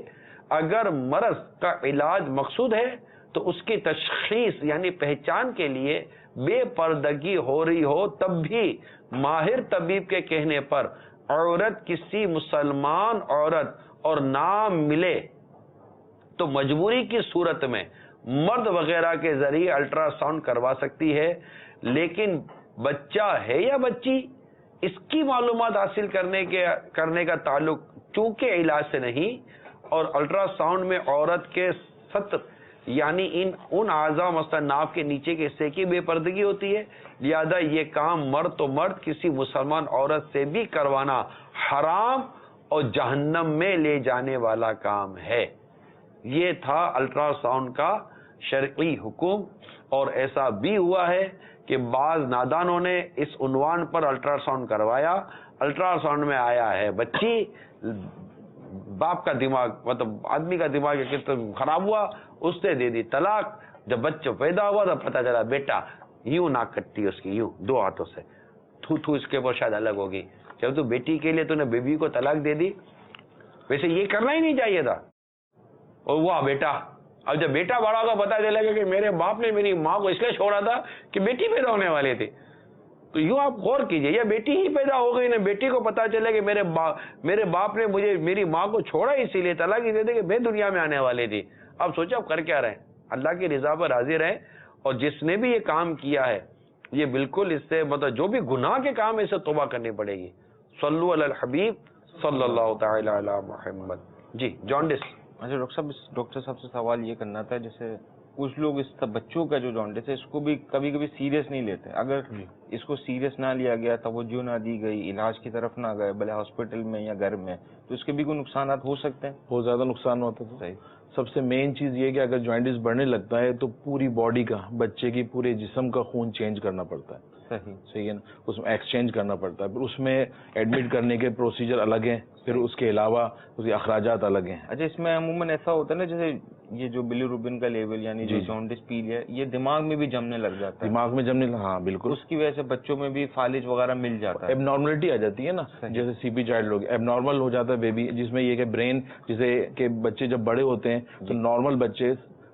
اگر مرض کا علاج مقصود ہے تو اس کی تشخیص یعنی پہچان کے لیے بے پردگی ہو رہی ہو تب بھی ماہر طبیب کے کہنے پر عورت کسی مسلمان عورت اور نام ملے تو مجبوری کی صورت میں مرد وغیرہ کے ذریعے الٹرا ساؤنڈ کروا سکتی ہے. لیکن بچہ ہے یا بچی اس کی معلومات حاصل کرنے کا تعلق چونکہ علاج سے نہیں اور الٹرا ساؤنڈ میں عورت کے سطر یعنی ان اعضاء مثلا ناف کے نیچے کے حصے کی بے پردگی ہوتی ہے، لہذا یہ کام مرد تو مرد کسی مسلمان عورت سے بھی کروانا حرام اور جہنم میں لے جانے والا کام ہے. یہ تھا الٹرا ساؤنڈ کا شرعی حکم. اور ایسا بھی ہوا ہے کہ بعض نادانوں نے اس عنوان پر الٹرا ساؤنڈ کروایا، الٹرا ساؤنڈ میں آیا ہے بچی، باپ کا دماغ مطلب آدمی کا دماغ خراب ہوا، اس نے دے دی طلاق. جب بچہ پیدا ہوا تو پتہ چلا بیٹا، یوں ناک کٹتی اس کی، یوں 2 ہاتھوں سے، تھو اس کے اوپر شاید الگ ہوگی. جب تو بیٹی کے لیے تو نے بیوی کو طلاق دے دی، ویسے یہ کرنا ہی نہیں چاہیے تھا. اور وہ بیٹا، اب جب بیٹا بڑا ہوگا پتہ چلے گا کہ میرے باپ نے میری ماں کو اس لیے چھوڑا تھا کہ بیٹی پیدا ہونے والی تھی. تو یوں آپ غور کیجئے، یا بیٹی ہی پیدا ہو گئی نا، بیٹی کو پتا چلے کہ میرے باپ نے مجھے میری ماں کو چھوڑا اسی لیے، طلاق دے دے کہ میں دنیا میں آنے والی تھی. اب سوچیں آپ کر کیا رہے ہیں؟ اللہ کی رضا پر راضی رہیں. اور جس نے بھی یہ کام کیا ہے یہ بالکل اس سے مطلب جو بھی گناہ کے کام ہے اسے توبہ کرنی پڑے گی. صلو علی الحبیب صلی اللہ تعالی علی محمد. جی جانڈس. اچھا ڈاکٹر صاحب سے سوال یہ کرنا تھا، جیسے کچھ لوگ اس بچوں کا جو جانڈس ہے اس کو بھی کبھی کبھی سیریس نہیں لیتے. اگر اس کو سیریس نہ لیا گیا، توجہ نہ دی گئی، علاج کی طرف نہ گئے بھلے ہاسپٹل میں یا گھر میں، تو اس کے بھی کوئی نقصانات ہو سکتے ہیں؟ بہت زیادہ نقصان ہوتا ہے. صحیح. سب سے مین چیز یہ کہ اگر جوائنٹس بڑھنے لگتا ہے تو پوری باڈی کا، بچے کی پورے جسم کا خون چینج کرنا پڑتا ہے. صحیح ہے نا، اس میں ایکسچینج کرنا پڑتا ہے. پھر اس میں ایڈمٹ کرنے کے پروسیجر الگ ہیں، پھر اس کے علاوہ اس کے اخراجات الگ ہیں. اچھا اس میں عموماً ایسا ہوتا ہے نا، جیسے یہ جو بلیروبن کا لیول یعنی جو جانڈس پیلیا ہے یہ دماغ میں بھی جمنے لگ جاتا ہے. دماغ میں جمنے، ہاں بالکل. اس کی وجہ سے بچوں میں بھی فالج وغیرہ مل جاتا ہے، ایب نارملٹی آ جاتی ہے نا. جیسے سی پی چائلڈ لوگ ایب نارمل ہو جاتا ہے بیبی، جس میں یہ کہ برین، جیسے کہ بچے جب بڑے ہوتے ہیں تو نارمل بچے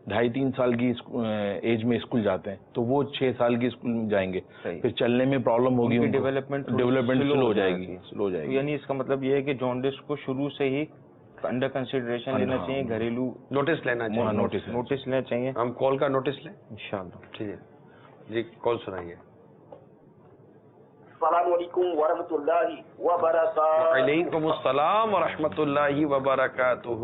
2.5-3 سال کی ایج میں اسکول جاتے ہیں تو وہ 6 سال کی اسکول میں جائیں گے. پھر چلنے میں پرابلم ہوگی، ڈیولپمنٹ سلو ہو جائے گی. یعنی اس کا مطلب یہ ہے کہ جانڈس کو شروع سے ہی انڈر کنسیڈریشن لینا چاہیے، گھریلو نوٹس لینا چاہیے، نوٹس لینا چاہیے. ہم کال کا نوٹس لیں انشاءاللہ. ٹھیک ہے جی، کال سنائیے. السلام علیکم ورحمۃ اللہ وبرکاتہ. وعلیکم السلام ورحمۃ اللہ وبرکاتہ.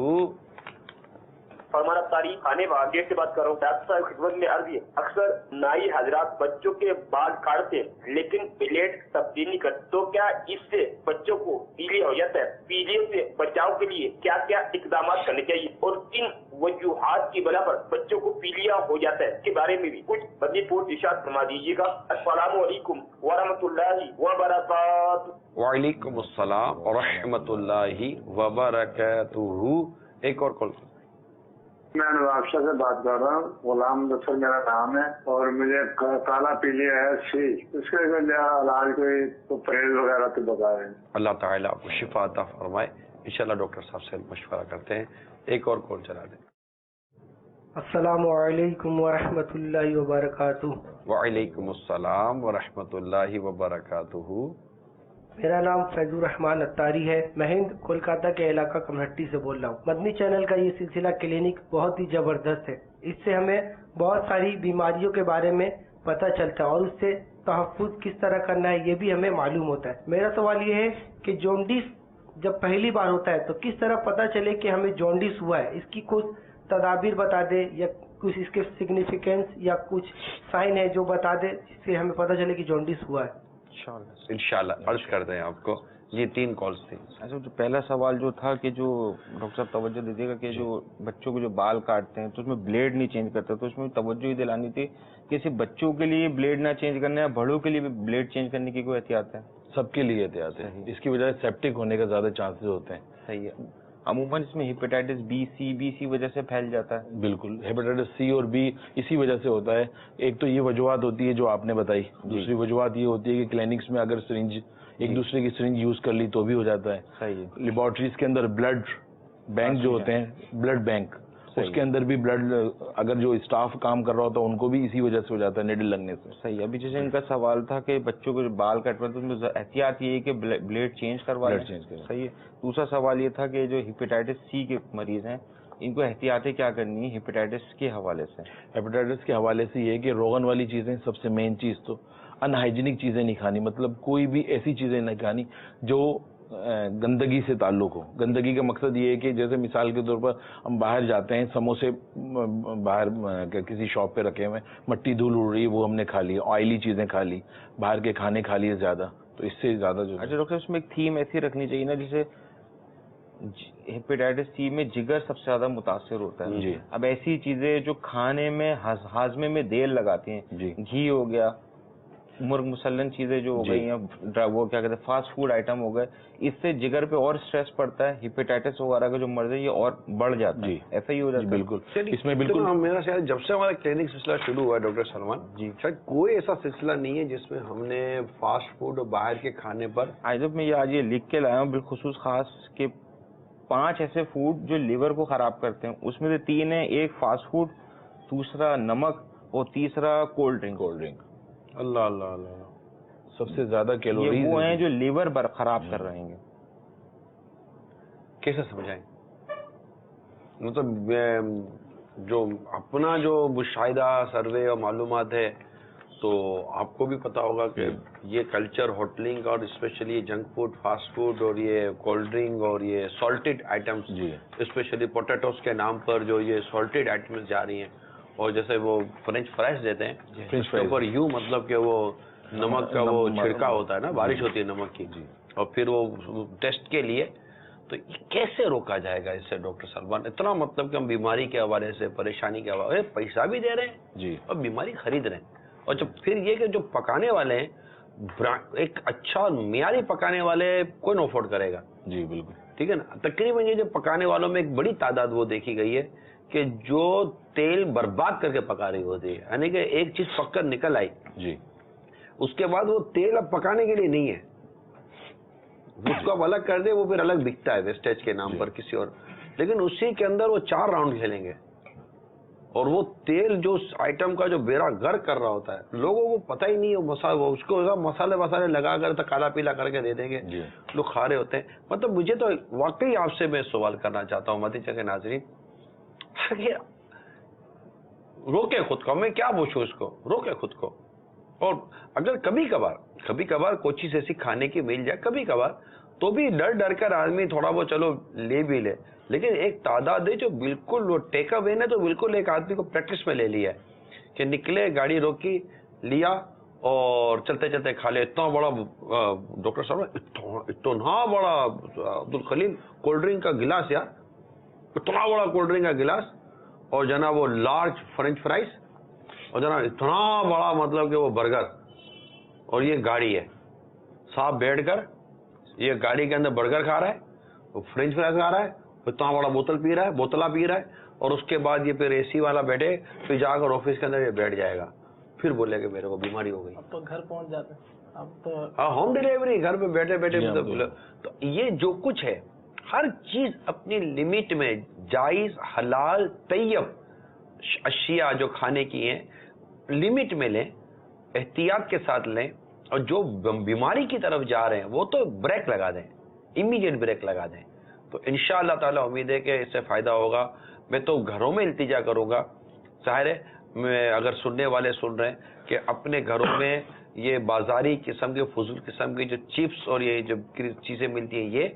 فرمان افطاری خانے باغ سے بات کر رہا ہوں. ڈاکٹر صاحب خدمت میں عرض ہے، اکثر نائی حضرات بچوں کے بال کاٹتے لیکن بلیڈ تبدیل نہیں کرتے، تو کیا اس سے بچوں کو پیلے ہو جاتا ہے؟ پیلے سے بچاؤ کے لیے کیا کیا اقدامات کرنے چاہیے اور کن وجوہات کی بنا پر بچوں کو پیلیا ہو جاتا ہے، اس کے بارے میں بھی کچھ بدی پور ارشاد فرما دیجیے گا. السلام علیکم ورحمۃ اللہ وبرکاتہ. وعلیکم السلام ورحمۃ اللہ وبرکاتہ. ایک اور کال. میں نوابشاہ سے بات کر رہا ہوں، غلام مظفر میرا نام ہے، اور مجھے کالا پیلیا ہے سی، اس کے علاج کوئی پرہیز وغیرہ تو بتا رہے ہیں. اللہ تعالیٰ آپ کو شفا عطا فرمائے. انشاءاللہ ڈاکٹر صاحب سے مشورہ کرتے ہیں. ایک اور کال چلا دیں. السلام علیکم ورحمۃ اللہ وبرکاتہ. وعلیکم السلام ورحمۃ اللہ وبرکاتہ. میرا نام فیض الرحمان اتاری ہے، میں ہند کولکاتہ کے علاقہ کمہٹی سے بول رہا ہوں. مدنی چینل کا یہ سلسلہ کلینک بہت ہی زبردست ہے، اس سے ہمیں بہت ساری بیماریوں کے بارے میں پتہ چلتا ہے اور اس سے تحفظ کس طرح کرنا ہے یہ بھی ہمیں معلوم ہوتا ہے. میرا سوال یہ ہے کہ جونڈس جب پہلی بار ہوتا ہے تو کس طرح پتہ چلے کہ ہمیں جونڈس ہوا ہے؟ اس کی کچھ تدابیر بتا دے یا کچھ اس کے سگنیفیکینس یا کچھ سائن ہے جو بتا دے جس سے ہمیں پتہ چلے کہ جونڈس ہوا ہے. انشاءاللہ عرض کرتے ہیں آپ کو. یہ 3 کالز تھی. اچھا جو پہلا سوال جو تھا کہ جو ڈاکٹر صاحب توجہ دیجیے گا کہ جو بچوں کو جو بال کاٹتے ہیں تو اس میں بلیڈ نہیں چینج کرتے، تو اس میں توجہ ہی دلانی تھی کہ صرف بچوں کے لیے بلیڈ نہ چینج کرنا ہے، بڑوں کے لیے بھی بلیڈ چینج کرنے کی کوئی احتیاط ہے؟ سب کے لیے احتیاط ہے. اس کی وجہ سے سیپٹک ہونے کا زیادہ چانسز ہوتے ہیں. صحیح ہے. عموماً اس میں ہیپیٹائٹس بی سی بھی اسی وجہ سے پھیل جاتا ہے. بالکل، ہیپیٹائٹس سی اور بی اسی وجہ سے ہوتا ہے. ایک تو یہ وجوہات ہوتی ہے جو آپ نے بتائی، دوسری وجوہات یہ ہوتی ہے کہ کلینکس میں اگر سرنج ایک دوسرے کی سرنج یوز کر لی تو بھی ہو جاتا ہے. صحیح ہے. لیبارٹریز کے اندر بلڈ بینک جو ہوتے ہیں، بلڈ بینک، اس کے اندر بھی بلڈ اگر جو اسٹاف کام کر رہا ہوتا ہے ان کو بھی اسی وجہ سے ہو جاتا ہے نیڈل لگنے سے. صحیح. ابھی جیسے ان کا سوال تھا کہ بچوں کو بال کٹ رہے تو اس میں احتیاط یہ ہے کہ بلیڈ چینج کروا لیں. صحیح ہے. دوسرا سوال یہ تھا کہ جو ہیپیٹائٹس سی کے مریض ہیں ان کو احتیاطیں کیا کرنی ہے ہیپیٹائٹس کے حوالے سے؟ ہیپیٹائٹس کے حوالے سے یہ کہ روغن والی چیزیں سب سے مین چیز، تو ان ہائیجینک چیزیں نہیں کھانی، مطلب کوئی بھی ایسی چیزیں نہیں کھانی جو گندگی سے تعلق ہو. گندگی کا مقصد یہ ہے کہ جیسے مثال کے طور پر ہم باہر جاتے ہیں، سموسے باہر کسی شاپ پہ رکھے ہوئے، مٹی دھول اڑ رہی ہے وہ ہم نے کھا لی، آئلی چیزیں کھا لی، باہر کے کھانے کھا لیے زیادہ، تو اس سے زیادہ جو. اچھا ڈاکٹر اس میں ایک تھیم ایسی رکھنی چاہیے نا، جیسے ہیپیٹائٹس سی میں جگر سب سے زیادہ متاثر ہوتا ہے. جی. اب ایسی چیزیں جو کھانے میں ہاضمے میں دیر لگاتی ہیں، جی، گھی ہو گیا، مرغ مسلن چیزیں جو ہو گئی ہیں، وہ کیا کہتے ہیں فاسٹ فوڈ آئٹم ہو گئے، اس سے جگر پہ اور سٹریس پڑتا ہے، ہیپیٹائٹس وغیرہ کا جو مرض ہے یہ اور بڑھ جاتا ہے. ایسا ہی ہو جاتا ہے. بالکل. اس میں بالکل میرا خیال جب سے ہمارا کلینک سلسلہ شروع ہوا ہے ڈاکٹر سلمان جی، شاید کوئی ایسا سلسلہ نہیں ہے جس میں ہم نے فاسٹ فوڈ اور باہر کے کھانے پر میں آج یہ لکھ کے لایا ہوں بالخصوص خاص کہ 5 ایسے فوڈ جو لیور کو خراب کرتے ہیں، اس میں سے 3 ہیں، ایک فاسٹ فوڈ، دوسرا نمک اور تیسرا کولڈ ڈرنک. اللہ اللہ اللہ. سب سے زیادہ کیلوریز یہ وہ ہیں جو لیور خراب کر رہے ہیں. کیسے سمجھائیں؟ مطلب جو اپنا جو مشاہدہ سروے اور معلومات ہے تو آپ کو بھی پتا ہوگا کہ یہ کلچر ہوٹلنگ اور specially junk food, fast food اور یہ کولڈ ڈرنک اور یہ سالٹڈ آئٹمس، اسپیشلی پوٹیٹوز کے نام پر جو یہ سالٹڈ آئٹمس جا رہی ہیں، اور جیسے وہ فرینچ فرائز دیتے ہیں اس کے اوپر یوں مطلب کہ وہ نمک کا وہ چھڑکا ہوتا ہے نا، بارش ہوتی ہے نمک کی، اور پھر وہ ٹیسٹ کے لیے. تو کیسے روکا جائے گا اس سے ڈاکٹر سلمان؟ اتنا مطلب کہ ہم بیماری کے حوالے سے، پریشانی کے حوالے سے پیسہ بھی دے رہے ہیں اور بیماری خرید رہے ہیں. اور جب پھر یہ کہ جو پکانے والے ہیں، ایک اچھا معیاری پکانے والے کون افورڈ کرے گا؟ جی بالکل ٹھیک ہے نا. تقریباً یہ جو پکانے والوں میں ایک بڑی تعداد وہ دیکھی گئی ہے کہ جو تیل برباد کر کے پکا رہی ہوتی ہے، یعنی کہ ایک چیز پک کر نکل آئی جی، اس کے بعد وہ تیل اب پکانے کے لیے نہیں ہے، اس کو اب الگ کر دے، وہ پھر الگ بکتا ہے ویسٹیج کے نام پر کسی اور، لیکن اسی کے اندر وہ 4 راؤنڈ کھیلیں گے، اور وہ تیل جو اس آئٹم کا جو بیڑا گر کر رہا ہوتا ہے، لوگوں کو پتہ ہی نہیں ہے، وہ اس کو مسالے لگا کر کالا پیلا کر کے دے دیں گے، لوگ کھا رہے ہوتے ہیں. مطلب مجھے تو واقعی آپ سے میں سوال کرنا چاہتا ہوں مدنی چینل کے ناظرین، روکے خود کو. میں کیا پوچھوں اس کو؟ روکے خود کو. اور اگر کبھی کبھار کوئی چیز ایسی کھانے کی مل جائے کبھی کبھار، تو بھی ڈر کر آدمی تھوڑا بہت چلو لے بھی لے، لیکن ایک تعداد ہے جو بالکل وہ ٹیک اوے نے تو بالکل ایک آدمی کو پریکٹس میں لے لیا ہے کہ نکلے، گاڑی روکی، لیا اور چلتے چلتے کھا لے. اتنا بڑا ڈاکٹر صاحب، اتنا بڑا عبدالخلیل کولڈ ڈرنک کا گلاس، یار اتنا بڑا کولڈ ڈرنک کا گلاس، اور جناب وہ لارج فرینچ فرائز، اور جناب اتنا بڑا مطلب کہ وہ برگر، اور یہ گاڑی ہے، صاحب بیٹھ کر یہ گاڑی کے اندر برگر کھا رہا ہے، وہ فرینچ فرائز کھا رہا ہے، اتنا بڑا بوتل پی رہا ہے، بوتلہ پی رہا ہے، اور اس کے بعد یہ پھر اے سی والا بیٹھے، پھر جا کر آفس کے اندر یہ بیٹھ جائے گا، پھر بولے کہ میرے کو بیماری ہو گئی. اب تو گھر پہنچ جاتے ہیں، اب تو ہاں ہوم ڈیلیوری، گھر پہ بیٹھے بیٹھے. تو یہ جو کچھ ہے ہر چیز اپنی لمٹ میں، جائز حلال طیب اشیاء جو کھانے کی ہیں لمٹ میں لیں، احتیاط کے ساتھ لیں، اور جو بیماری کی طرف جا رہے ہیں وہ تو بریک لگا دیں، امیڈیٹ بریک لگا دیں. تو انشاءاللہ تعالی امید ہے کہ اس سے فائدہ ہوگا. میں تو گھروں میں التجا کروں گا، ظاہر ہے میں اگر سننے والے سن رہے ہیں کہ اپنے گھروں میں یہ بازاری قسم کے فضول قسم کی جو چپس اور یہ جو چیزیں ملتی ہیں، یہ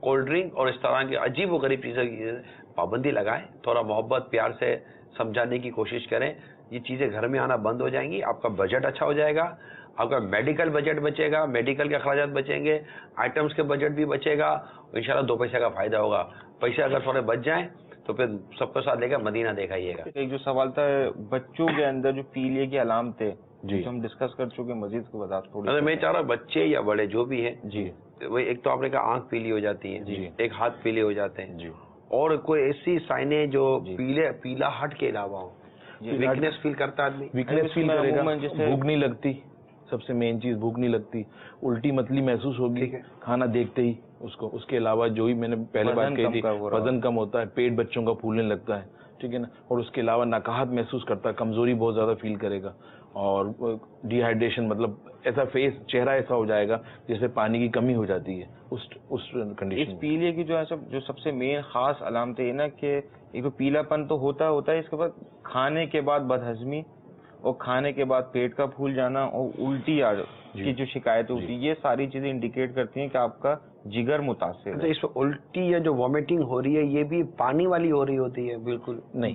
کولڈ ڈرنک اور اس طرح کی عجیب و غریب چیزیں پابندی لگائیں، تھوڑا محبت پیار سے سمجھانے کی کوشش کریں. یہ چیزیں گھر میں آنا بند ہو جائیں گی، آپ کا بجٹ اچھا ہو جائے گا، آپ کا میڈیکل بجٹ بچے گا، میڈیکل کے اخراجات بچیں گے، آئٹمس کے بجٹ بھی بچے گا، انشاءاللہ 2 پیسے کا فائدہ ہوگا. پیسے اگر تھوڑے بچ جائیں تو پھر سب کے ساتھ لے کر مدینہ دیکھائیے گا. ایک جو سوال تھا بچوں کے اندر جو پیلیے کی علامتیں، جو ہم ڈسکس کر چکے، مزید کو بتا تھوڑی. میں چاہ رہا ہوں بچے یا بڑے جو بھی ہیں، وہ ایک تو آپ نے کہا آنکھ پیلی ہو جاتی ہے، ایک ہاتھ پیلے ہو جاتے ہیں، اور کوئی ایسی سائنیں جو پیلا ہٹ کے علاوہ ہو، ویکنیس فیل کرتا آدمی، ویکنیس فیل کرے گا، بھوک نہیں لگتی، سب سے مین چیز بھوک نہیں لگتی، الٹی متلی محسوس ہوگی کھانا دیکھتے ہی اس کو. اس کے علاوہ جو ہی میں نے پہلے بات کہی تھی، وزن کم ہوتا ہے، پیٹ بچوں کا پھولنے لگتا ہے، ٹھیک ہے نا، اور اس کے علاوہ نقاہت محسوس کرتا ہے، کمزوری بہت زیادہ فیل کرے گا، اور ڈی ہائیڈریشن، مطلب ایسا فیس چہرہ ایسا ہو جائے گا جیسے پانی کی کمی ہو جاتی ہے اس کنڈیشن. اس پیلیے کی جو سب سے مین خاص علامتیں یہ نا کہ ایک تو پیلا پن تو ہوتا ہے، اس کے بعد کھانے کے بعد بدہضمی، اور کھانے کے بعد پیٹ کا پھول جانا، اور الٹی کی جو شکایتیں ہوتی ہیں، یہ ساری چیزیں انڈیکیٹ کرتی ہیں کہ آپ کا جگر متاثر ہے. اس میں الٹی یا جو وامٹنگ ہو رہی ہے یہ بھی پانی والی ہو رہی ہوتی ہے؟ بالکل نہیں،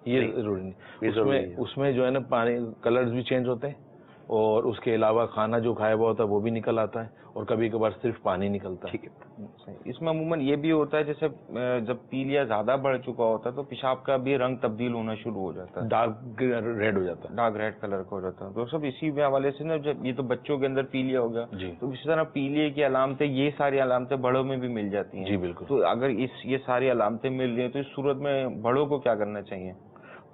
یہ ضروری نہیں. اس میں جو ہے نا پانی کلرز بھی چینج ہوتے ہیں، اور اس کے علاوہ کھانا جو کھایا ہوا ہوتا ہے وہ بھی نکل آتا ہے، اور کبھی کبھار صرف پانی نکلتا ہے. ٹھیک ہے. اس میں عموماً یہ بھی ہوتا ہے جیسے جب پیلیا زیادہ بڑھ چکا ہوتا ہے تو پیشاب کا بھی رنگ تبدیل ہونا شروع ہو جاتا ہے، ڈارک ریڈ ہو جاتا ہے، ڈارک ریڈ کلر کا ہو جاتا ہے. تو سب اسی حوالے سے نا، جب یہ تو بچوں کے اندر پیلیا ہو گیا، تو اسی طرح پیلیے کی علامتیں، یہ ساری علامتیں بڑوں میں بھی مل جاتی ہیں. جی بالکل. تو اگر یہ ساری علامتیں مل رہی ہیں تو اس صورت میں بڑوں کو کیا کرنا چاہیے؟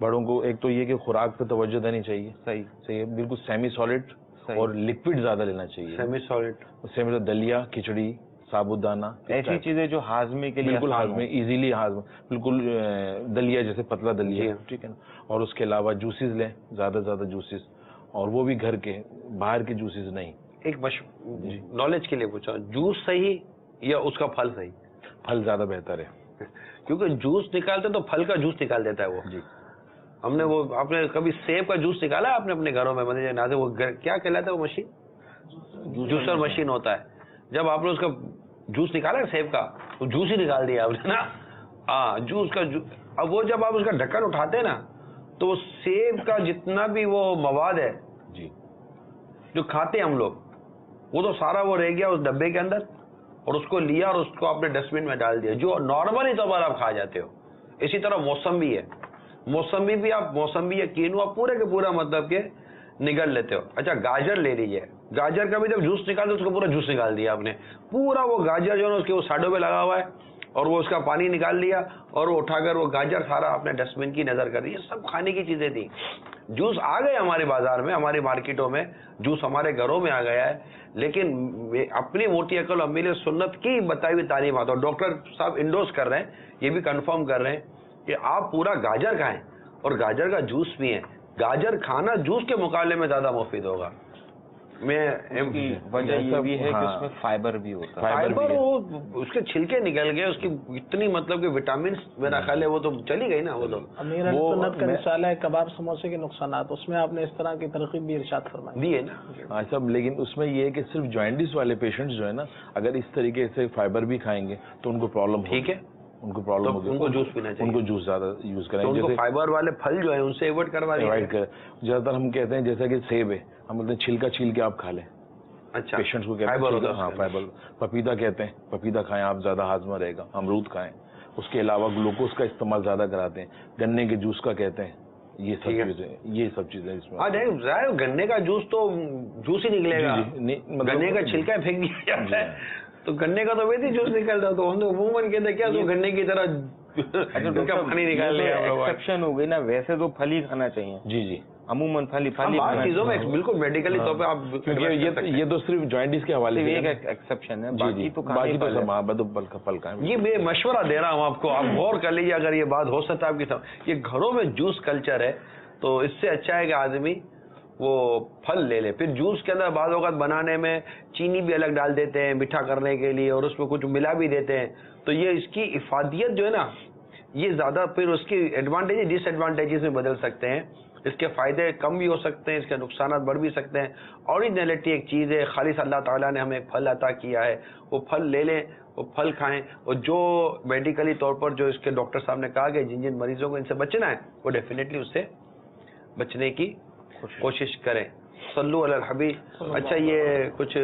بڑوں کو ایک تو یہ کہ خوراک پہ توجہ دینی چاہیے. صحیح ہے، بالکل سیمی سالڈ اور لکوڈ زیادہ لینا چاہیے. سیمی سالڈ، دلیا، کھچڑی، ثابت دانہ، ایسی چیزیں جو ہاضمے کے لیے بالکل ہاضمے، ایزیلی ہاضمے، بالکل دلیا جیسے پتلا دلیا، ٹھیک ہے نا. اور اس کے علاوہ جوسز لیں، زیادہ سے زیادہ جوسز، اور وہ بھی گھر کے، باہر کے جوسز نہیں. ایک نالج کے لیے پوچھا, جوس صحیح یا اس کا پھل صحیح؟ پھل زیادہ بہتر ہے, کیونکہ جوس نکالتے تو پھل کا جوس نکال دیتا ہے وہ. جی ہم نے وہ, آپ نے کبھی سیب کا جوس نکالا ہے آپ نے اپنے گھروں میں؟ مطلب وہ کیا کہلاتا ہے وہ مشین, جوسر مشین ہوتا ہے. جب آپ نے اس کا جوس نکالا سیب کا, تو جوس ہی نکال دیا آپ نے نا. ہاں جوس کا اب وہ جب آپ اس کا ڈھکن اٹھاتے ہیں نا, تو وہ سیب کا جتنا بھی وہ مواد ہے جی جو کھاتے ہیں ہم لوگ, وہ تو سارا وہ رہ گیا اس ڈبے کے اندر, اور اس کو لیا اور اس کو آپ نے ڈسٹ بن میں ڈال دیا, جو نارملی طور پر آپ کھا جاتے ہو. اسی طرح موسمی ہے, موسمی بھی آپ, موسمی یا کینو آپ پورے کے پورا مطلب کہ نگل لیتے ہو. اچھا گاجر لے لیجیے, گاجر کا بھی جب جوس نکالتے اس کا پورا جوس نکال دیا آپ نے, پورا وہ گاجر جو ہے اس کے وہ سائڈوں پہ لگا ہوا ہے, اور وہ اس کا پانی نکال لیا, اور وہ اٹھا کر وہ گاجر سارا آپ نے ڈسٹ بن کی نظر کر دی. یہ سب کھانے کی چیزیں تھیں. جوس آ گئے ہمارے بازار میں, ہماری مارکیٹوں میں جوس ہمارے گھروں میں آ گیا ہے, لیکن اپنی موٹی عقل امیل سنت کی بتائی ہوئی تعلیمات, اور ڈاکٹر صاحب انڈوز کر رہے ہیں, یہ بھی کنفرم کر رہے ہیں کہ آپ پورا گاجر کھائیں اور گاجر کا جوس پئیں. گاجر کھانا جوس کے مقابلے میں زیادہ مفید ہوگا. میں وجہ یہ بھی ہے کہ اس میں فائبر بھی ہوتا ہے. فائبر وہ اس کے چھلکے نکل گئے, اس کی اتنی مطلب کہ وٹامنس میرا خیال ہے وہ تو چلی گئی نا. وہ تو امیر سنت کا رسالہ ہے کباب سموسے کے نقصانات, اس میں آپ نے اس طرح کی ترغیب بھی ارشاد فرمائی دی ہے نا. ہاں صاحب, لیکن اس میں یہ ہے کہ صرف جوائنٹس والے پیشنٹس جو ہے نا, اگر اس طریقے سے فائبر بھی کھائیں گے تو ان کو پرابلم ٹھیک ہے, ان کو پرابلم ہوگی, ان کو جوس پینا چاہیے, ان کو جوس زیادہ یوز کریں. ان کو فائبر والے پھل جو ہیں ان سے ایوائڈ کروا دیں. ایوائڈ کریں. زیادہ تر ہم کہتے ہیں جیسا کہ سیب ہے, ہم بولتے ہیں چھلکا چھیل کے آپ کھا لیں. اچھا پیشنٹس کو کہتے ہیں ہاں فائبر. پپیتا کہتے ہیں پپیتا کھائیں آپ, زیادہ ہاضمہ رہے گا. امرود کھائیں. اس کے علاوہ گلوکوز کا استعمال زیادہ کراتے ہیں. گنے کے جوس کا کہتے ہیں. یہ سب چیزیں اس میں. گنے کا جوس تو جوس ہی نکلے گا, گنے کا چھلکا پھینک دیا جاتا ہے تو گنے کا تو ویسے جوس نکلتا. تو ہم تو عموماً کہتے ہیں کیا تو گنے کی طرح پانی نکال لیا. ایکسیپشن ہو گئی نا, ویسے تو پھل ہی کھانا چاہیے. جی جی عموماً پھل چیزوں میں بالکل میڈیکلی طور پہ آپ, یہ تو صرف جوائنٹس کے حوالے سے ایک ایکسیپشن ہے, باقی تو پھل کا. یہ میں مشورہ دے رہا ہوں آپ کو, آپ غور کر لیجیے اگر یہ بات ہو سکتا ہے آپ کی طرف. یہ گھروں میں جوس کلچر ہے تو اس سے اچھا ہے کہ آدمی وہ پھل لے لے. پھر جوس کے اندر بعض اوقات بنانے میں چینی بھی الگ ڈال دیتے ہیں میٹھا کرنے کے لیے, اور اس میں کچھ ملا بھی دیتے ہیں, تو یہ اس کی افادیت جو ہے نا یہ زیادہ پھر اس کی ایڈوانٹیج ڈس ایڈوانٹیجز میں بدل سکتے ہیں. اس کے فائدے کم بھی ہو سکتے ہیں, اس کے نقصانات بڑھ بھی سکتے ہیں. اوریجنلٹی ایک چیز ہے, خالص اللہ تعالیٰ نے ہمیں ایک پھل عطا کیا ہے, وہ پھل لے لیں, وہ پھل کھائیں. اور جو میڈیکلی طور پر جو اس کے ڈاکٹر صاحب نے کہا کہ جن جن مریضوں کو ان سے بچنا ہے وہ ڈیفینیٹلی اس سے بچنے کی کوشش کریں. صلو علی الحبیب. اچھا یہ کچھ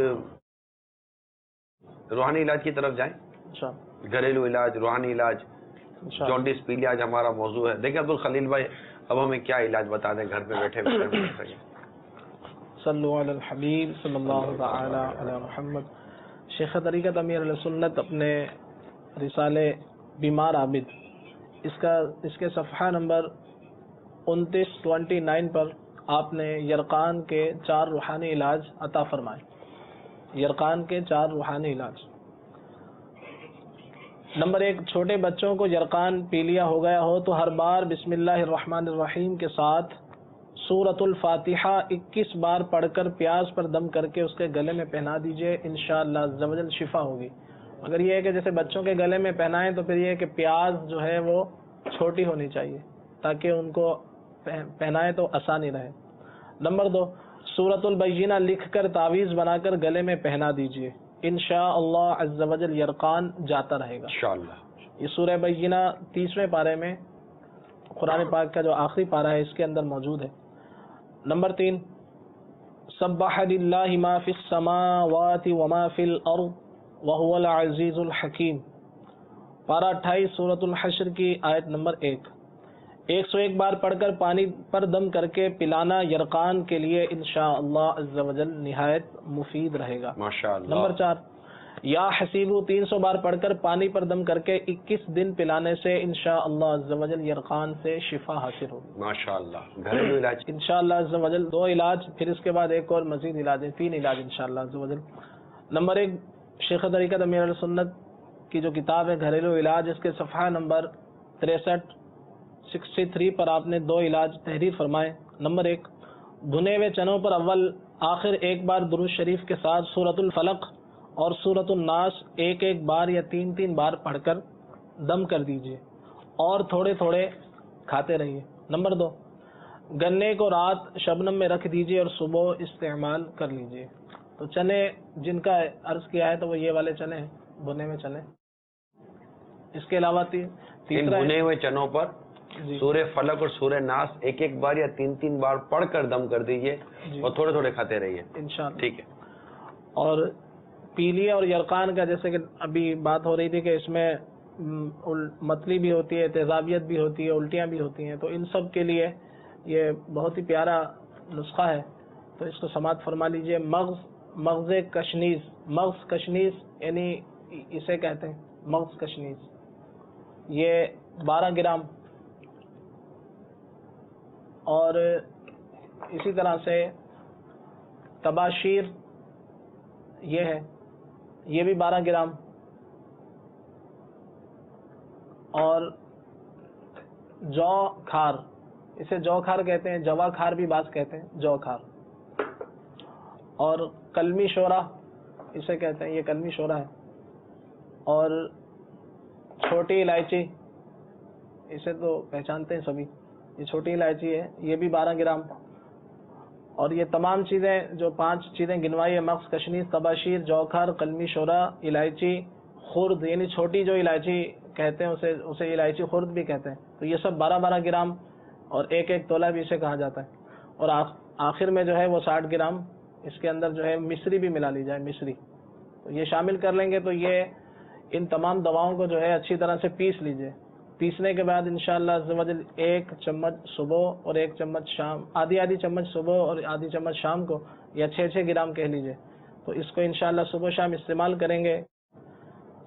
روحانی علاج کی طرف جائیں, گھریلو علاج, روحانی علاج, جونڈس پیلیا آج ہمارا موضوع ہے. دیکھیں عبدالخلیل بھائی اب ہمیں کیا علاج بتا دیں گھر پہ بیٹھے بیٹھے. صلو علی الحبیب صلی اللہ تعالی علی محمد. شیخ طریقت امیر علیہ سنت اپنے رسالے بیمار عابد اس کے صفحہ نمبر 29 پر آپ نے یرقان کے 4 روحانی علاج عطا فرمائے. یرقان کے 4 روحانی علاج. نمبر 1, چھوٹے بچوں کو یرقان پیلیا ہو گیا ہو تو ہر بار بسم اللہ الرحمن الرحیم کے ساتھ سورۃ الفاتحہ 21 بار پڑھ کر پیاز پر دم کر کے اس کے گلے میں پہنا دیجئے, انشاءاللہ عز و جل شفا ہوگی. مگر یہ ہے کہ جیسے بچوں کے گلے میں پہنائیں تو پھر یہ ہے کہ پیاز جو ہے وہ چھوٹی ہونی چاہیے تاکہ ان کو پہنائیں تو آسانی رہے. نمبر 2, سورۃ البینہ لکھ کر تعویذ بنا کر گلے میں پہنا دیجئے, انشاءاللہ عز و جل یرقان جاتا رہے گا انشاءاللہ. یہ سورہ بینہ 30ویں پارے میں قرآن پاک کا جو آخری پارہ ہے اس کے اندر موجود ہے. نمبر 3, سبح للہ ما فی السماوات وما فی الارض وهو العزیز الحکیم. پارہ 28 سورۃ الحشر کی آیت نمبر 1. 101 بار پڑھ کر پانی پر دم کر کے پلانا یرقان کے لیے انشاءاللہ عز و جل نہایت مفید رہے گا ماشاءاللہ. نمبر 4, یا حسیبو 300 بار پڑھ کر پانی پر دم کر کے 21 دن پلانے سے انشاءاللہ عز و جل یرقان سے شفا حاصل ہوگی ماشاءاللہ. گھریلو علاج انشاءاللہ عز و جل 2 علاج, پھر اس کے بعد ایک اور مزید علاج, 3 علاج انشاءاللہ عز و جل. نمبر 1, شیخ طریقت امیر علیہ سنت کی جو کتاب ہے گھریلو علاج, اس کے صفحہ نمبر 63 پر آپ نے 2 علاج تحریر فرمائے. نمبر 1, بھنے ہوئے چنوں پر اول آخر ایک بار درود شریف کے ساتھ سورۃ الفلق اور سورۃ الناس ایک ایک بار یا 3 بار پڑھ کر دم کر دیجیے اور تھوڑے تھوڑے کھاتے رہیے۔ نمبر 2، گنے کو رات شبنم میں رکھ دیجیے اور صبح استعمال کر لیجیے۔ تو چنے جن کا عرض کیا ہے تو وہ یہ والے چنے ہیں، بنے ہوئے چنے۔ اس کے علاوہ تیسرا بنے ہوئے چنوں پر جی سورہ فلق اور سورہ ناس ایک ایک بار یا 3 بار پڑھ کر دم کر دیجیے جی اور تھوڑے تھوڑے کھاتے رہیے، انشاءاللہ۔ ٹھیک ہے۔ اور پیلیا اور یرقان کا جیسے کہ ابھی بات ہو رہی تھی کہ اس میں متلی بھی ہوتی ہے، تیزابیت بھی ہوتی ہے، الٹیاں بھی ہوتی ہیں، تو ان سب کے لیے یہ بہت ہی پیارا نسخہ ہے، تو اس کو سماعت فرما لیجئے۔ مغز کشنیز یعنی اسے کہتے ہیں مغز کشنیز، یہ 12 گرام، اور اسی طرح سے تباشیر یہ ہے، یہ بھی 12 گرام، اور جو کھار، اسے جو کھار کہتے ہیں، جوا کھار بھی بعض کہتے ہیں، جو کھار، اور کلمی شورا اسے کہتے ہیں، یہ کلمی شورا ہے، اور چھوٹی الائچی، اسے تو پہچانتے ہیں سبھی، یہ چھوٹی الائچی ہے، یہ بھی 12 گرام، اور یہ تمام چیزیں جو 5 چیزیں گنوائی ہے، مغز کشنیز، تباشیر، جوکھر، قلمی شورا، الائچی خرد، یعنی چھوٹی جو الائچی کہتے ہیں اسے الائچی خرد بھی کہتے ہیں، تو یہ سب 12 گرام اور ایک تولہ بھی اسے کہا جاتا ہے، اور آخر میں جو ہے وہ 60 گرام اس کے اندر جو ہے مصری بھی ملا لی جائے، مصری، تو یہ شامل کر لیں گے تو یہ ان تمام دواؤں کو جو ہے اچھی طرح سے پیس لیجئے۔ پیسنے کے بعد انشاءاللہ عز و جل 1 چمچ صبح اور 1 چمچ شام، آدھی چمچ صبح اور آدھی چمچ شام کو، یا 6 گرام کہہ لیجئے، تو اس کو انشاءاللہ صبح شام استعمال کریں گے۔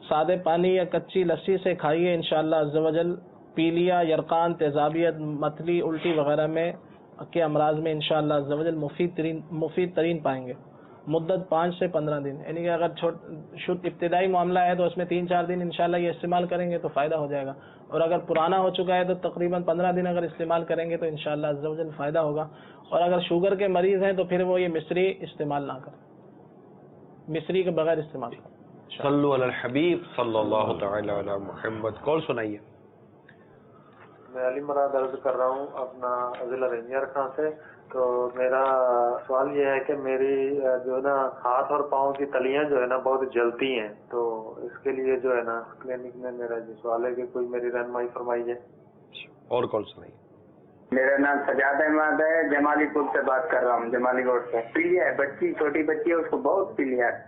سادے پانی یا کچی لسی سے کھائیے انشاءاللہ عز و جل، پیلیا، یرقان، تیزابیت، متلی، الٹی وغیرہ میں کے امراض میں انشاءاللہ عز و جل مفید ترین پائیں گے۔ مدت 5 سے 15 دن، یعنی کہ اگر شد ابتدائی معاملہ ہے تو اس میں 3-4 دن انشاءاللہ یہ استعمال کریں گے تو فائدہ ہو جائے گا، اور اگر پرانا ہو چکا ہے تو تقریباً 15 دن اگر استعمال کریں گے تو انشاءاللہ عز و جل فائدہ ہوگا، اور اگر شوگر کے مریض ہیں تو پھر وہ یہ مصری استعمال نہ کریں، مصری کے بغیر استعمال کریں۔ صلو علی الحبیب صلی اللہ تعالی علی محمد۔ کال سنائیے۔ میں علی مراد عرض کر رہا ہوں اپنا ضلع رنجر خان سے۔ تو میرا سوال یہ ہے کہ میری جو ہے نا ہاتھ اور پاؤں کی تلیاں جو ہے نا بہت جلتی ہیں، تو اس کے لیے جو ہے نا کلینک میں میرا جو سوال ہے کہ کوئی میری رہنمائی فرمائیے۔ اور کال سنائیے۔ میرا نام سجاد احمد ہے، جمالی پور سے بات کر رہا ہوں، جمالی روڈ سے۔ پیلیا ہے، بچی چھوٹی بچی ہے، اس کو بہت پیلیا ہے۔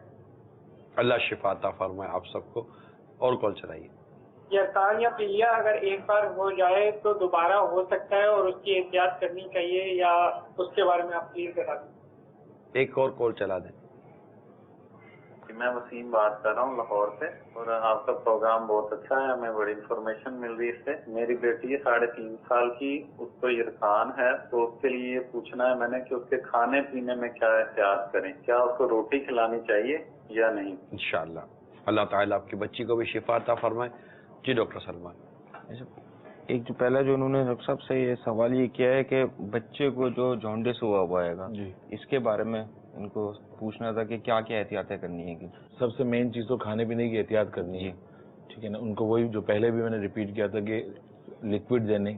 اللہ شفا عطا فرمائے آپ سب کو۔ اور کال چلائیے۔ یرقان یا پیلیا اگر ایک بار ہو جائے تو دوبارہ ہو سکتا ہے اور اس کی احتیاط کرنی چاہیے، یا اس کے بارے میں آپ پلیز بتا دیں۔ ایک اور کال چلا دیں۔ میں وسیم بات کر رہا ہوں لاہور سے، اور آپ کا پروگرام بہت اچھا ہے، ہمیں بڑی انفارمیشن مل رہی ہے اس سے۔ میری بیٹی ہے 3.5 سال کی، اس کو یرقان ہے، تو اس کے لیے یہ پوچھنا ہے میں نے کہ اس کے کھانے پینے میں کیا احتیاط کریں، کیا اس کو روٹی کھلانی چاہیے یا نہیں؟ انشاءاللہ اللہ تعالیٰ آپ کی بچی کو بھی شفا عطا فرمائے۔ جی ڈاکٹر سلمان۔ ایک جو پہلا جو انہوں نے سب سے یہ سوال یہ کیا ہے کہ بچے کو جو جانڈس ہوا ہے گا، جی اس کے بارے میں ان کو پوچھنا تھا کہ کیا کیا احتیاطیں کرنی ہے کہ سب سے مین چیز تو کھانے پینے کی احتیاط کرنی ہے، ٹھیک ہے نا۔ ان کو وہی جو پہلے بھی میں نے ریپیٹ کیا تھا کہ لکوڈ دینے،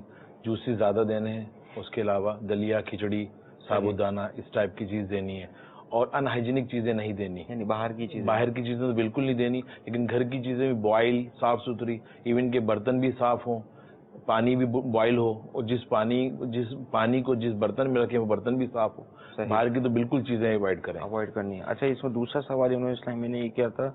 جوسز زیادہ دینے ہیں، اس کے علاوہ دلیا، کھچڑی، ثابت دانہ اس ٹائپ کی چیز دینی ہے، اور ان ہائیجینک چیزیں نہیں دینی، یعنی باہر کی چیزیں تو بالکل نہیں دینی، لیکن گھر کی چیزیں بھی بوائل، صاف ستھری، ایون کہ برتن بھی صاف ہوں، پانی بھی بوائل ہو، اور جس پانی کو جس برتن میں رکھیں وہ برتن بھی صاف ہو۔ باہر کی تو بالکل چیزیں اوائڈ کرنی ہے۔ اچھا، اس میں دوسرا سوال انہوں نے اسلام میں نے یہ کیا تھا،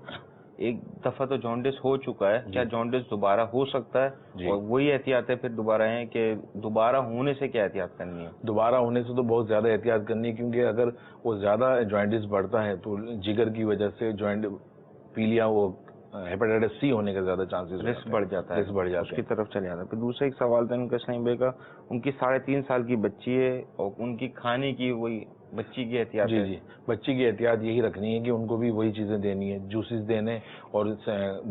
ایک دفعہ تو جانڈس ہو چکا ہے، کیا جانڈس دوبارہ ہو سکتا ہے؟ اور وہی احتیاطیں پھر دوبارہ ہیں کہ دوبارہ ہونے سے کیا احتیاط کرنی ہے؟ دوبارہ ہونے سے تو بہت زیادہ احتیاط کرنی ہے، کیونکہ اگر وہ زیادہ جوائنٹس بڑھتا ہے تو جگر کی وجہ سے جوائنٹ پیلیا، وہ ہیپاٹائٹس سی ہونے کا زیادہ چانسز رسک بڑھ جاتا ہے، اس کی طرف چلے جاتا ہے۔ پھر دوسرا ایک سوال تھا ان کا اسلام بھائی کا، ان کی 3.5 سال کی بچی ہے، اور ان کی کھانے کی وہی بچی کی احتیاط ہے۔ جی بچی کی احتیاط یہی رکھنی ہے کہ ان کو بھی وہی چیزیں دینی ہے، جوسز دینے، اور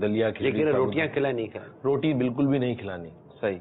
دلیا، کھچڑی، لیکن روٹیاں کھلانی نہیں، روٹی بالکل بھی نہیں کھلانی، صحیح,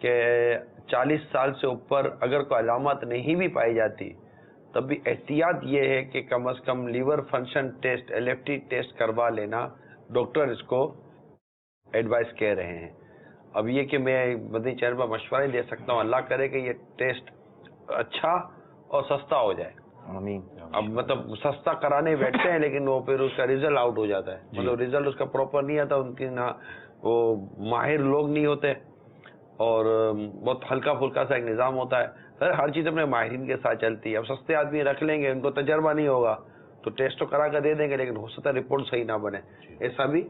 کہ 40 سال سے اوپر اگر کوئی علامات نہیں بھی پائی جاتی تب بھی احتیاط یہ ہے کہ کم از کم liver function test LFT test کروا لینا، ڈاکٹر اس کو ایڈوائز کہہ رہے ہیں۔ اب یہ کہ میں مدنی چینل پر مشورہ دے سکتا ہوں، اللہ کرے کہ یہ ٹیسٹ اچھا اور سستا ہو جائے، آمین۔ اب مطلب سستا کرانے بیٹھتے ہیں لیکن وہ پھر اس کا ریزلٹ آؤٹ ہو جاتا ہے، مطلب ریزلٹ اس کا پراپر نہیں آتا، ان کی نہ وہ ماہر لوگ نہیں ہوتے اور بہت ہلکا پھلکا سا ایک نظام ہوتا ہے، ہر چیز اپنے ماہرین کے ساتھ چلتی ہے۔ اب سستے آدمی رکھ لیں گے، ان کو تجربہ نہیں ہوگا تو ٹیسٹ تو کرا کر دے دیں گے لیکن ہو سکتا ہے رپورٹ صحیح نہ بنے، ایسا بھی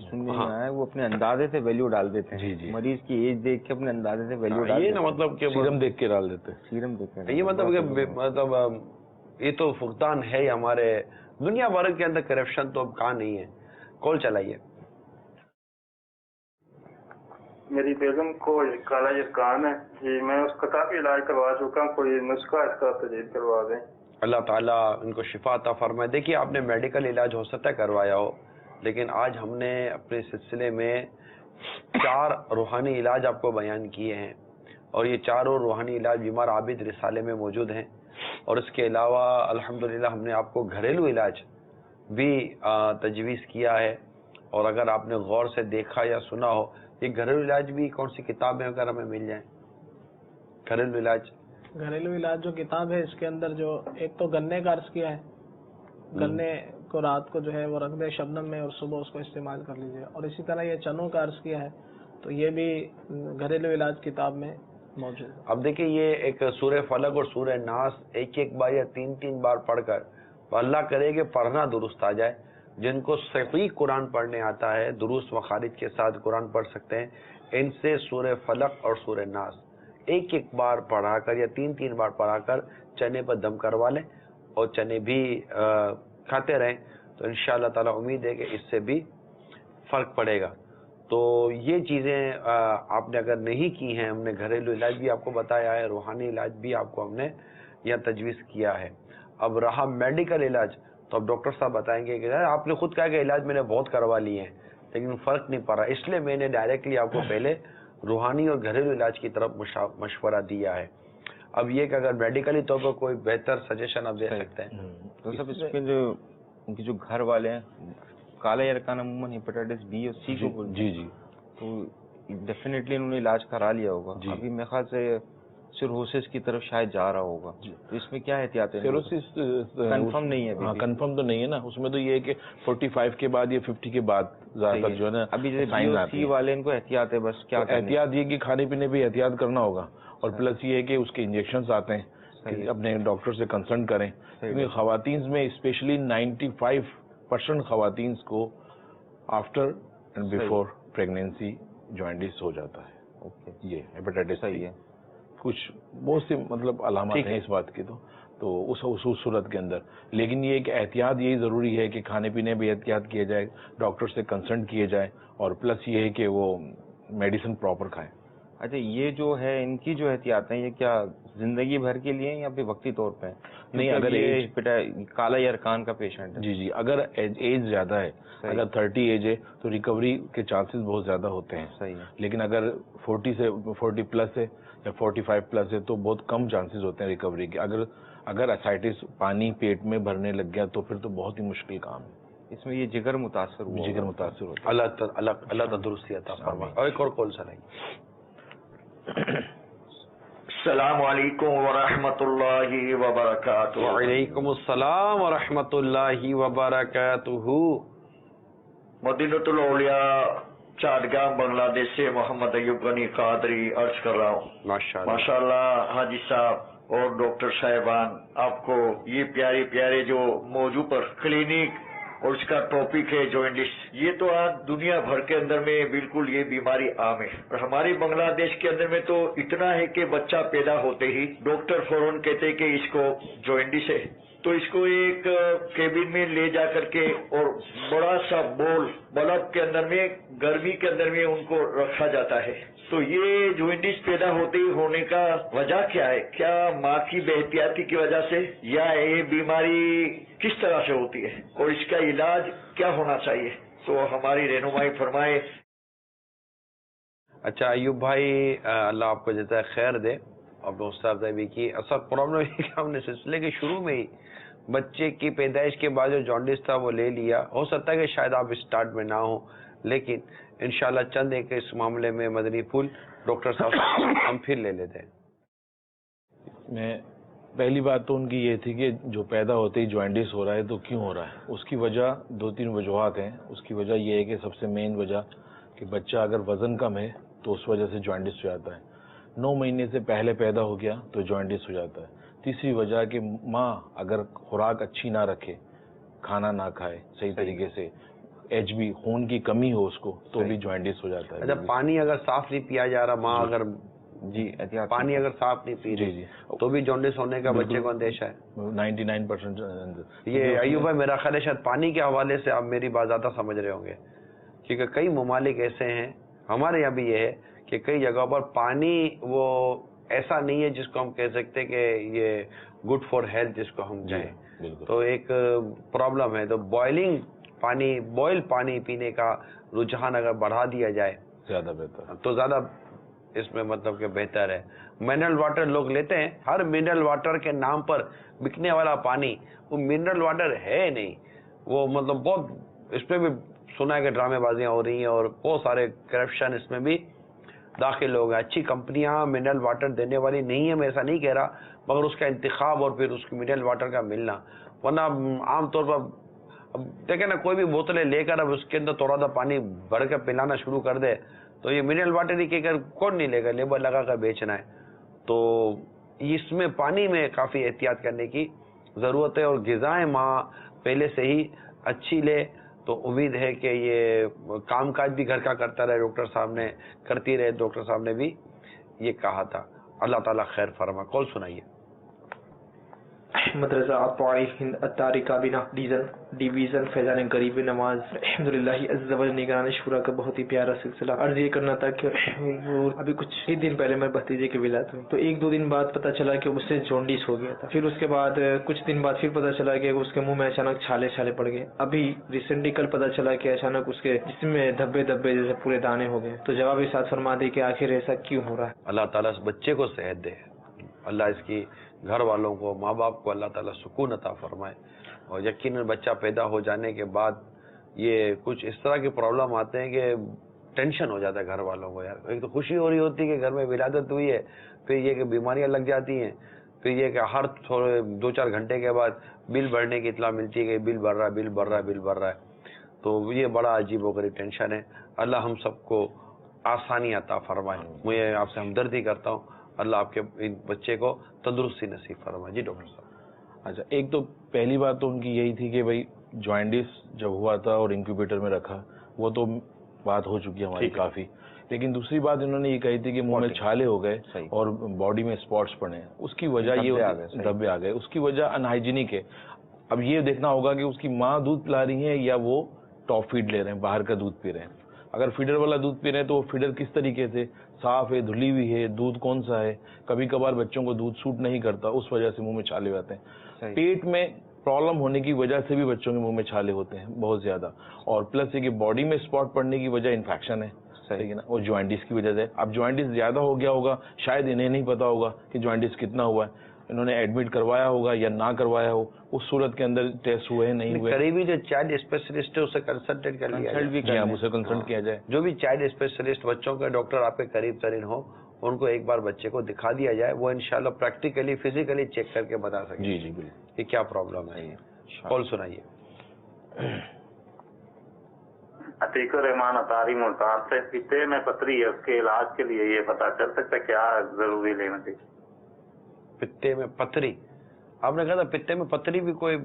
سننے میں آیا ہے، وہ اپنے اندازے سے ویلیو ڈال دیتے ہیں، مریض کی ایج دیکھ کے اپنے اندازے سے ویلیو ڈال دیتے ہیں، یہ نا مطلب کہ سیرم دیکھ کے ڈال دیتے ہیں، سیرم دیکھ کے، یہ مطلب کہ مطلب یہ تو فقدان ہے ہی ہمارے دنیا بھر کے اندر، کرپشن تو اب کہاں نہیں ہے۔ کال چلائیے۔ میری بیگم کو کالا یرقان ہے جی، میں اس کا کافی علاج کروا چکا ہوں، کوئی نسخہ اس کا تجویز کروا دیں۔ اللہ تعالیٰ ان کو شفا عطا فرمائے۔ دیکھیے آپ نے میڈیکل علاج ہو سکتا ہے کروایا ہو، لیکن آج ہم نے اپنے سلسلے میں 4 روحانی علاج آپ کو بیان کیے ہیں، اور یہ 4 روحانی علاج بیمار عابد رسالے میں موجود ہیں، اور اس کے علاوہ الحمدللہ ہم نے آپ کو گھریلو علاج بھی تجویز کیا ہے، اور اگر آپ نے غور سے دیکھا یا سنا ہو، یہ گھریلو علاج بھی کون سی کتابیں اگر ہمیں مل جائیں؟ گھریلو علاج جو کتاب ہے اس کے اندر جو ایک تو گنے کا عرض کیا ہے، گنے کو رات کو جو ہے وہ رکھ دے شبنم میں اور صبح اس کو استعمال کر لیجیے، اور اسی طرح یہ چنوں کا عرض کیا ہے، تو یہ بھی گھریلو علاج کتاب میں موجود ہے۔ اب دیکھیں یہ ایک سورہ فلق اور سورہ ناس ایک بار یا 3 بار پڑھ کر، اللہ کرے کہ پڑھنا درست آ جائے، جن کو صحیح قرآن پڑھنے آتا ہے درست مخارج کے ساتھ قرآن پڑھ سکتے ہیں، ان سے سورہ فلق اور سورہ ناس ایک بار پڑھا کر یا 3 بار پڑھا کر چنے پر دم کروا لیں اور چنے بھی کھاتے رہیں، تو انشاءاللہ تعالی امید ہے کہ اس سے بھی فرق پڑے گا۔ تو یہ چیزیں آپ نے اگر نہیں کی ہیں، ہم نے گھریلو علاج بھی آپ کو بتایا ہے، روحانی علاج بھی آپ کو ہم نے یہاں تجویز کیا ہے۔ اب رہا میڈیکل علاج، تو اب ڈاکٹر صاحب بتائیں گے کہ آپ نے خود کہا کہ علاج میں نے بہت کروا لیے ہیں لیکن فرق نہیں پڑ رہا، اس لیے میں نے ڈائریکٹلی آپ کو پہلے روحانی اور گھریلو علاج کی طرف مشورہ دیا ہے۔ اب یہ کہ اگر میڈیکلی طور پر کوئی بہتر سجیشن آپ دے سکتے ہیں تو سب اس کے جو ان کے جو گھر والے ہیں، کالا یرقان عموماً ہیپاٹائٹس بی اور سی کو جی تو ڈیفینیٹلی انہوں نے علاج کرا لیا ہوگا، ابھی میرے خیال سے سیروسس کی طرف شاید جا رہا ہوگا، تو اس میں کیا احتیاط ہے؟ سیروسس کنفرم نہیں ہے، کنفرم تو نہیں ہے نا، اس میں تو یہ ہے کہ 45 کے بعد یا 50 کے بعد زیادہ تر جو ہے نا ابھی جیسے سی والے ان کو احتیاط ہے، بس کیا احتیاط یہ کہ کھانے پینے بھی احتیاط کرنا ہوگا، اور پلس یہ ہے کہ اس کے انجیکشنز آتے ہیں کہ اپنے ڈاکٹر سے کنسلٹ کریں، کیونکہ خواتین میں اسپیشلی 95% خواتین کو after and before pregnancy joints ہو جاتا ہے، یہ ہیپاٹائٹس صحیح ہے، کچھ بہت سے مطلب علامات ہیں اس بات کی، تو اس صورت کے اندر لیکن یہ کہ احتیاط یہی ضروری ہے کہ کھانے پینے بھی احتیاط کیا جائے، ڈاکٹر سے کنسلٹ کیے جائے، اور پلس یہ ہے کہ وہ میڈیسن پراپر کھائیں۔ اچھا، یہ جو ہے ان کی جو احتیاط ہیں، یہ کیا زندگی بھر کے لیے یا پھر وقتی طور پہ؟ نہیں، اگر کالا یرقان کا پیشنٹ ہے، جی اگر ایج زیادہ ہے، اگر 30 ایج ہے تو ریکوری کے چانسز بہت زیادہ ہوتے ہیں، صحیح ہے، لیکن اگر 40 پلس ہے یا 45 پلس ہے تو بہت کم چانسز ہوتے ہیں ریکوری کے۔ اگر اسائٹس پانی پیٹ میں بھرنے لگ گیا تو پھر تو بہت ہی مشکل کام ہے، اس میں یہ جگر متاثر ہوتا ہے۔ اللہ تندرستی عطا فرمائے۔ اور ایک اور کال سنائیں۔ السلام علیکم ورحمۃ اللہ وبرکاتہ۔ وعلیکم السلام ورحمۃ اللہ وبرکاتہ۔ مدینۃ الاولیاء چاٹگام بنگلہ دیش سے محمد ایوب غنی قادری عرض کر رہا ہوں۔ ماشاء اللہ حاجی صاحب اور ڈاکٹر صاحبان، آپ کو یہ پیارے پیارے جو موضوع پر کلینک اور اس کا ٹاپک ہے جوائنٹس، یہ تو آج دنیا بھر کے اندر میں بالکل یہ بیماری عام ہے، اور ہمارے بنگلہ دیش کے اندر میں تو اتنا ہے کہ بچہ پیدا ہوتے ہی ڈاکٹر فوراً کہتے کہ اس کو جوائنٹس ہے، تو اس کو ایک کیبن میں لے جا کر کے اور بڑا سا بول بلب کے اندر میں گرمی کے اندر میں ان کو رکھا جاتا ہے۔ تو یہ جوائنٹس پیدا ہوتے ہی ہونے کا وجہ کیا ہے؟ کیا ماں کی بے احتیاطی کی وجہ سے، یا یہ بیماری کس طرح سے ہوتی ہے اور اس کا علاج کیا ہونا چاہیے؟ تو ہماری رہنمائی فرمائے۔ اچھا ایوب بھائی، اللہ آپ کو جزائے خیر دے. آپ نے استاد بھی کی. اصل پرابلم یہ کہ ہم نے سلسلے کے شروع میں ہی بچے کی پیدائش کے بعد جو جانڈس تھا وہ لے لیا. ہو سکتا ہے کہ شاید آپ اسٹارٹ میں نہ ہوں، لیکن انشاءاللہ چند ایک اس معاملے میں مدنی پھول ڈاکٹر صاحب ہم پھر لے لیتے ہیں. میں پہلی بات تو ان کی یہ تھی کہ جو پیدا ہوتے ہی جوائنٹس ہو رہا ہے تو کیوں ہو رہا ہے. اس کی وجہ 2-3 وجوہات ہیں. اس کی وجہ یہ ہے کہ سب سے مین وجہ کہ بچہ اگر وزن کم ہے تو اس وجہ سے جوائنٹس ہو جاتا ہے. 9 مہینے سے پہلے پیدا ہو گیا تو جوائنٹس ہو جاتا ہے. تیسری وجہ کہ ماں اگر خوراک اچھی نہ رکھے، کھانا نہ کھائے صحیح طریقے سے، ایچ بی خون کی کمی ہو اس کو تو بھی جوائنٹس ہو جاتا ہے. اچھا پانی اگر صاف نہیں پیا جا رہا، ماں اگر پانی اگر صاف نہیں پی رہی تو بھی جوائنٹس ہونے کا بچے کو اندیشہ ہے. 99% یہ ایوب بھائی میرا خیال ہے شاید پانی کے حوالے سے آپ میری بات زیادہ سمجھ رہے ہوں گے، کیونکہ کئی ممالک ایسے ہیں، ہمارے یہاں بھی یہ ہے کہ کئی جگہوں پر پانی وہ ایسا نہیں ہے جس کو ہم کہہ سکتے کہ یہ گڈ فار ہیلتھ جس کو ہم کہیں. تو ایک پرابلم ہے. تو بوائل پانی پینے کا رجحان اگر بڑھا دیا جائے زیادہ بہتر تو زیادہ اس میں مطلب کہ بہتر ہے. منرل واٹر لوگ لیتے ہیں، ہر منرل واٹر کے نام پر بکنے والا پانی وہ منرل واٹر ہے نہیں. وہ مطلب بہت اس میں بھی سنا ہے کہ ڈرامے بازیاں ہو رہی ہیں اور بہت سارے کرپشن اس میں بھی داخل ہو گئے. اچھی کمپنیاں منرل واٹر دینے والی نہیں ہیں، میں ایسا نہیں کہہ رہا، مگر اس کا انتخاب اور پھر اس کی منرل واٹر کا ملنا. ورنہ عام طور پر اب دیکھیں نا، کوئی بھی بوتلیں لے کر اب اس کے اندر تھوڑا سا پانی بھر کے پلانا شروع کر دے تو یہ منرل واٹر ہی کہہ کر کون نہیں لے گا، لیبل لگا کر بیچنا ہے. تو اس میں پانی میں کافی احتیاط کرنے کی ضرورت ہے. اور غذائیں ماں پہلے سے ہی اچھی لے تو امید ہے کہ یہ کام کاج بھی گھر کا کرتا رہے. ڈاکٹر صاحب نے کرتی رہے، ڈاکٹر صاحب نے بھی یہ کہا تھا. اللہ تعالیٰ خیر فرما. کال سنائیے. مدرسہ الطائف ہند اتاری کابینہ ڈویژن فیضان قریب نماز الحمدللہ عز و جل نگران شورا کا بہت ہی پیارا سلسلہ. عرض یہ کرنا تھا کہ ابھی کچھ ہی دن پہلے میرے بھتیجے کی ولادت ہوئی تو 1-2 دن بعد پتہ چلا کہ اس سے جونڈس ہو گیا تھا. پھر اس کے بعد کچھ دن بعد پھر پتہ چلا کہ اس کے منہ میں اچانک چھالے پڑ گئے. ابھی ریسنٹلی کل پتہ چلا کہ اچانک اس کے جسم میں دھبے جیسے پورے دانے ہو گئے. تو جواب اس ساتھ فرما دے کہ آخر ایسا کیوں ہو رہا ہے. اللہ تعالیٰ اس بچے کو صحت دے، اللہ اس کی گھر والوں کو، ماں باپ کو اللہ تعالیٰ سکون عطا فرمائے. اور یقیناً بچہ پیدا ہو جانے کے بعد یہ کچھ اس طرح کی پرابلم آتے ہیں کہ ٹینشن ہو جاتا ہے گھر والوں کو. یار ایک تو خوشی ہو رہی ہوتی ہے کہ گھر میں ولادت ہوئی ہے، پھر یہ کہ بیماریاں لگ جاتی ہیں، پھر یہ کہ ہر تھوڑے 2-4 گھنٹے کے بعد بل بھرنے کی اطلاع ملتی ہے کہ بل بھر رہا ہے. تو یہ بڑا عجیب و غریب ٹینشن ہے. اللہ ہم سب کو آسانی عطا فرمائے. میں آپ سے ہمدردی کرتا ہوں، اللہ آپ کے بچے کو تندرستی نصیب فرمائے. جی ڈاکٹر صاحب. اچھا، ایک تو پہلی بات تو ان کی یہی تھی کہ بھائی جوائنٹس جب ہوا تھا اور انکیوبیٹر میں رکھا، وہ تو بات ہو چکی ہے ہماری کافی. لیکن دوسری بات انہوں نے یہ کہی تھی کہ منہ میں چھالے ہو گئے اور باڈی میں اسپاٹس پڑے ہیں. اس کی وجہ یہ دھبے آ گئے، اس کی وجہ ان ہائیجینک ہے. اب یہ دیکھنا ہوگا کہ اس کی ماں دودھ پلا رہی ہے یا وہ ٹاپ فیڈ لے رہے ہیں، باہر کا دودھ پی رہے ہیں. اگر فیڈر والا دودھ پی رہے ہیں تو وہ فیڈر کس طریقے سے صاف ہے، دھلی ہوئی ہے، دودھ کون سا ہے. کبھی کبھار بچوں کو دودھ سوٹ نہیں کرتا، اس وجہ سے منہ میں چھالے ہوتے ہیں. پیٹ میں پرابلم ہونے کی وجہ سے بھی بچوں کے منہ میں چھالے ہوتے ہیں بہت زیادہ. اور پلس یہ کہ باڈی میں اسپاٹ پڑنے کی وجہ انفیکشن ہے، صحیح ہے نا، اور جوائنٹس کی وجہ سے. اب جوائنٹس زیادہ ہو گیا ہوگا، شاید انہیں نہیں پتا ہوگا کہ جوائنٹس کتنا ہوا ہے، انہوں نے ایڈمٹ کروایا ہوگا یا نہ کروایا ہو. اس صورت کے اندر ٹیسٹ ہوئے نہیں ہوئے، قریبی جو چائلڈ اسپیشلسٹ ہے اسے کنسلٹ کر لیا جائے. اسے کنسلٹ کیا جائے. جو بھی چائلڈ اسپیشلسٹ بچوں کے ڈاکٹر آپ کے قریب ترین ہو ان کو ایک بار بچے کو دکھا دیا جائے، وہ انشاءاللہ پریکٹیکلی فزیکلی چیک کر کے بتا سکیں جی بالکل کہ کیا پرابلم ہے. کال سنائیے. عتیق الرحمان اطاری ملتان سے پتے میں پتھری ہے، اس کے علاج کے لیے یہ پتا چل سکتا ہے کیا ضروری لینا چاہیے؟ پتے میں پتھری، آپ نے کہا تھا پتے میں پتھری بھی کوئی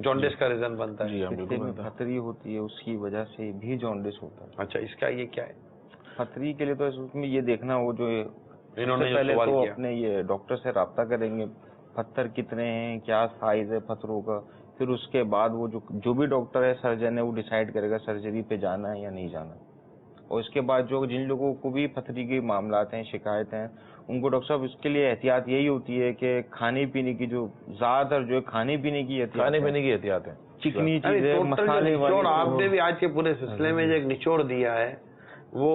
جانڈس کا ریزن بنتا ہے؟ جی پتے میں پتھری ہوتی ہے، اس کی وجہ سے بھی جانڈس ہوتا ہے. اچھا، اس کا یہ کیا ہے؟ پتھری کے لیے تو اس میں یہ دیکھنا ہو جو انہوں نے پہلے تو اپنے یہ ڈاکٹر سے رابطہ کریں گے، پتھر کتنے ہیں، کیا سائز ہے پتھروں کا. پھر اس کے بعد وہ جو بھی ڈاکٹر ہے، سرجن ہے، وہ ڈیسائیڈ کرے گا سرجری پہ جانا ہے یا نہیں جانا. اور اس کے بعد جن لوگوں کو بھی پتھری کے معاملات ہیں، شکایت ہیں، ان کو ڈاکٹر صاحب اس کے لیے احتیاط یہی ہوتی ہے کہ کھانے پینے کی جو زیادہ تر جو کھانے پینے کی احتیاط ہے، چکنی چیزیں، مسالے والی. آپ نے بھی آج کے پورے سلسلے میں جو ایک نچوڑ دیا ہے وہ